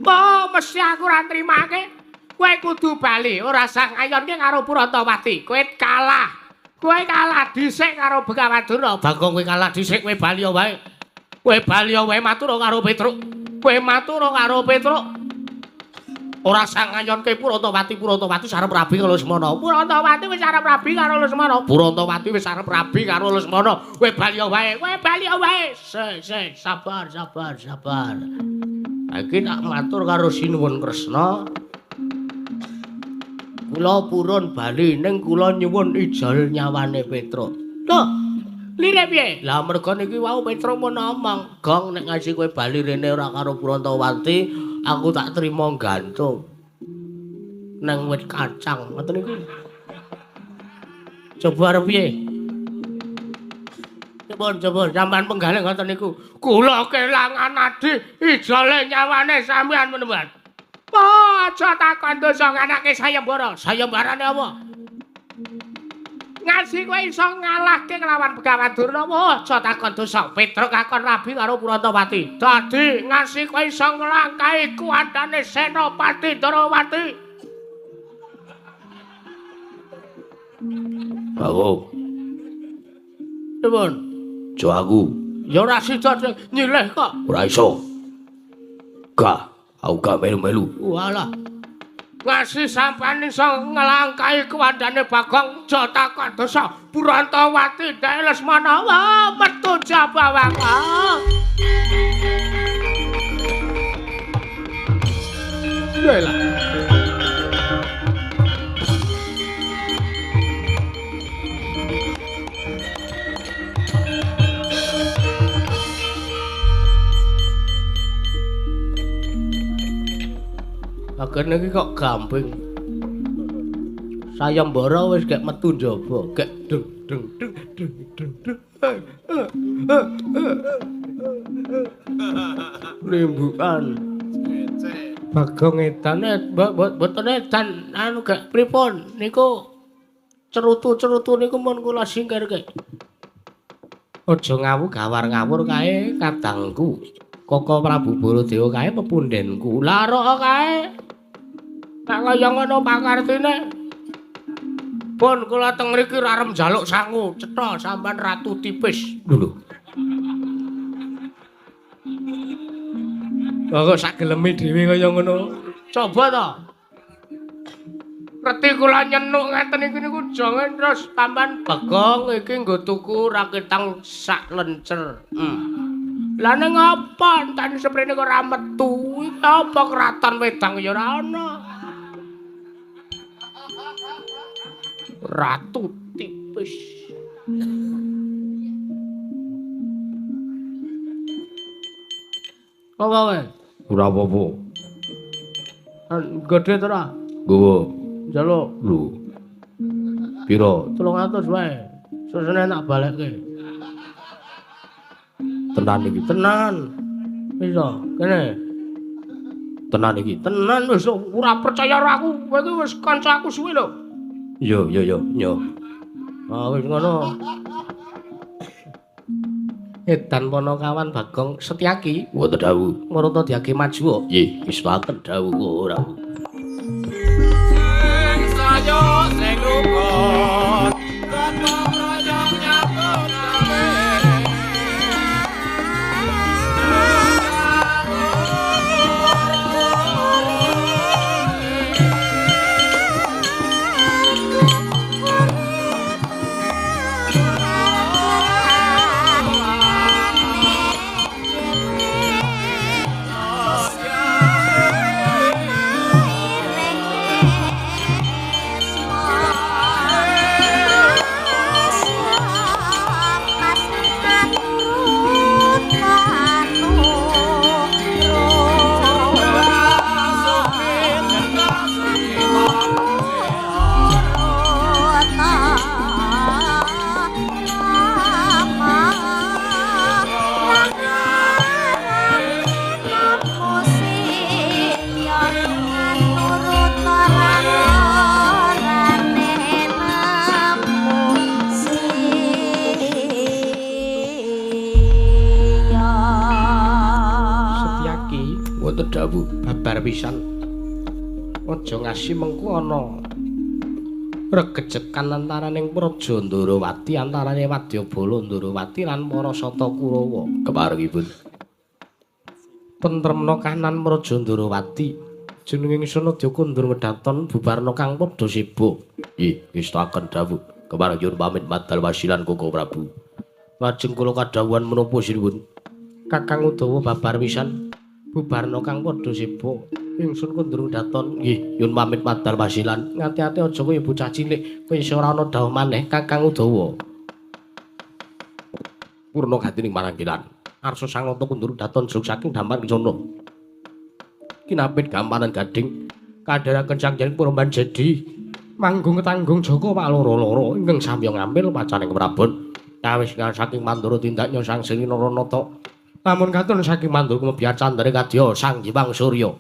Oh, mesti aku ra trimake. Kowe kudu bali, ora sang ayonke karo Purantawati. Kowe kalah dhisik karo Begawadura. Bagong kowe kalah dhisik kowe bali wae. Kowe bali wae matur karo Petruk. Ora sang ngayonke Purantawati sarep rabi karo Lesmana. Purantawati wis arep rabi karo Lesmana. Kowe bali wae. Sik, sabar. Iki tak matur karo Sinuwun Kresna. Kula purun bali ning kula nyuwun ijol nyawane Petruk. Lho, lire piye? Lah mergo niki wau Petruk mun omong, "Gong nek ngasi kowe bali rene ora karo Purantawati, aku tak trima gantung nang wit kacang." Ngoten niku. Coba arep piye? Coba sampean penggalih ngoten niku. Kula kelangan adi ijole nyawane sampean menawa. Aja takon dosa anake sayembara. Sayembarane apa? Ngasi kowe iso ngalahke kelawan Begawadura. Aja takon dosa. Petruk kakon rabi karo Purantawati. Dadi ngasi kowe iso nglangkahi kuwatane Senopati Darawati. Bagong. Dipun, Jo aku. ya ora sida nyilih kok. Ora iso. Aku gak melu-melu. Walah. Ngasi sampean iso nglangkahi kuwandane Bagong, aja takon dosa. Purantawati dek Lesmana metu jabawang. Yalah. Agene iki kok gamping. Sayembara wis gek metu njaba, gek deng. Limbukan. Bagong edan mboten edan anu gek pripun niku cerutu niku mun kula singkirke. Aja ngawur kae kadangku. Koko Prabu Baladewa kae pepundhenku. Larok kae. Tak kaya ngono pakartine. Pun kula teng mriki arep njaluk sangu, cetha sampean ratu tipis. Lho. Kok sak geleme dhewe kaya ngono. Coba to. Reti kula nyenuk ngeten iki niku jangan terus sampean Bagong iki nggo tuku raketang sak lencer. Lah ning apa entan seprene kok ora metu? Iki apa kraton wedang ya ora ana. Ratu tipis. Apa wae? Ora apa-apa. Gede to ra? Nggawa. Njaluk Lho. Pira? 300 wae. Susune tak balekke. Tenan iki. Tenan. Wis to, kene. Tenan iki. Tenan wis ora percaya karo aku. Kowe iki wis kancaku suwe lho. Yo. Ah wis ngono. Edan Panakawan Bagong Setyaki. Mboten dawuh. Marata diake maju. Nggih, wis paten dawuh kok ora. Sing sayo sing rukun Rata royong nyambut gawe Mboten dawuh. Babar pisan. Aja ngasi mengko ana regejekan antaraning Praja Ndarawati antarane Wadyabala Ndarawati lan para Sata Kurawa. Keparengipun. Tentremna kahanan Praja Ndarawati jenenging Sanadya kondur medhaton bubarna kang padha sibuk. Nggih, ngestaken dawuh. Kepareng pamit madal wasilan Koko Prabu. Lajeng kula kadhawuhan menapa sinuwun? Kakang Udawa babar pisan bubarna kang padha sibuk. Ingsun kondur medhaton Nggih, yun pamit madal wasilan. ngati-ati aja kaya bocah cilik. Kowe isa ora ana dawuh maneh Kakang Udawa. Purna gatining marangkilan. Arsa sangata kundur daton juk saking dampar kisono. Kinapit gampanan gading kadharaken sangjan Purban Jadi manggung tanggung Jaka Pak loro-loro ingkang samya ngambil pacaning Prabon kawis saking Mandura tindak nyosang Sri Naranata lamun katon saking Mandura kembiar candere kadya Sang Hyang Surya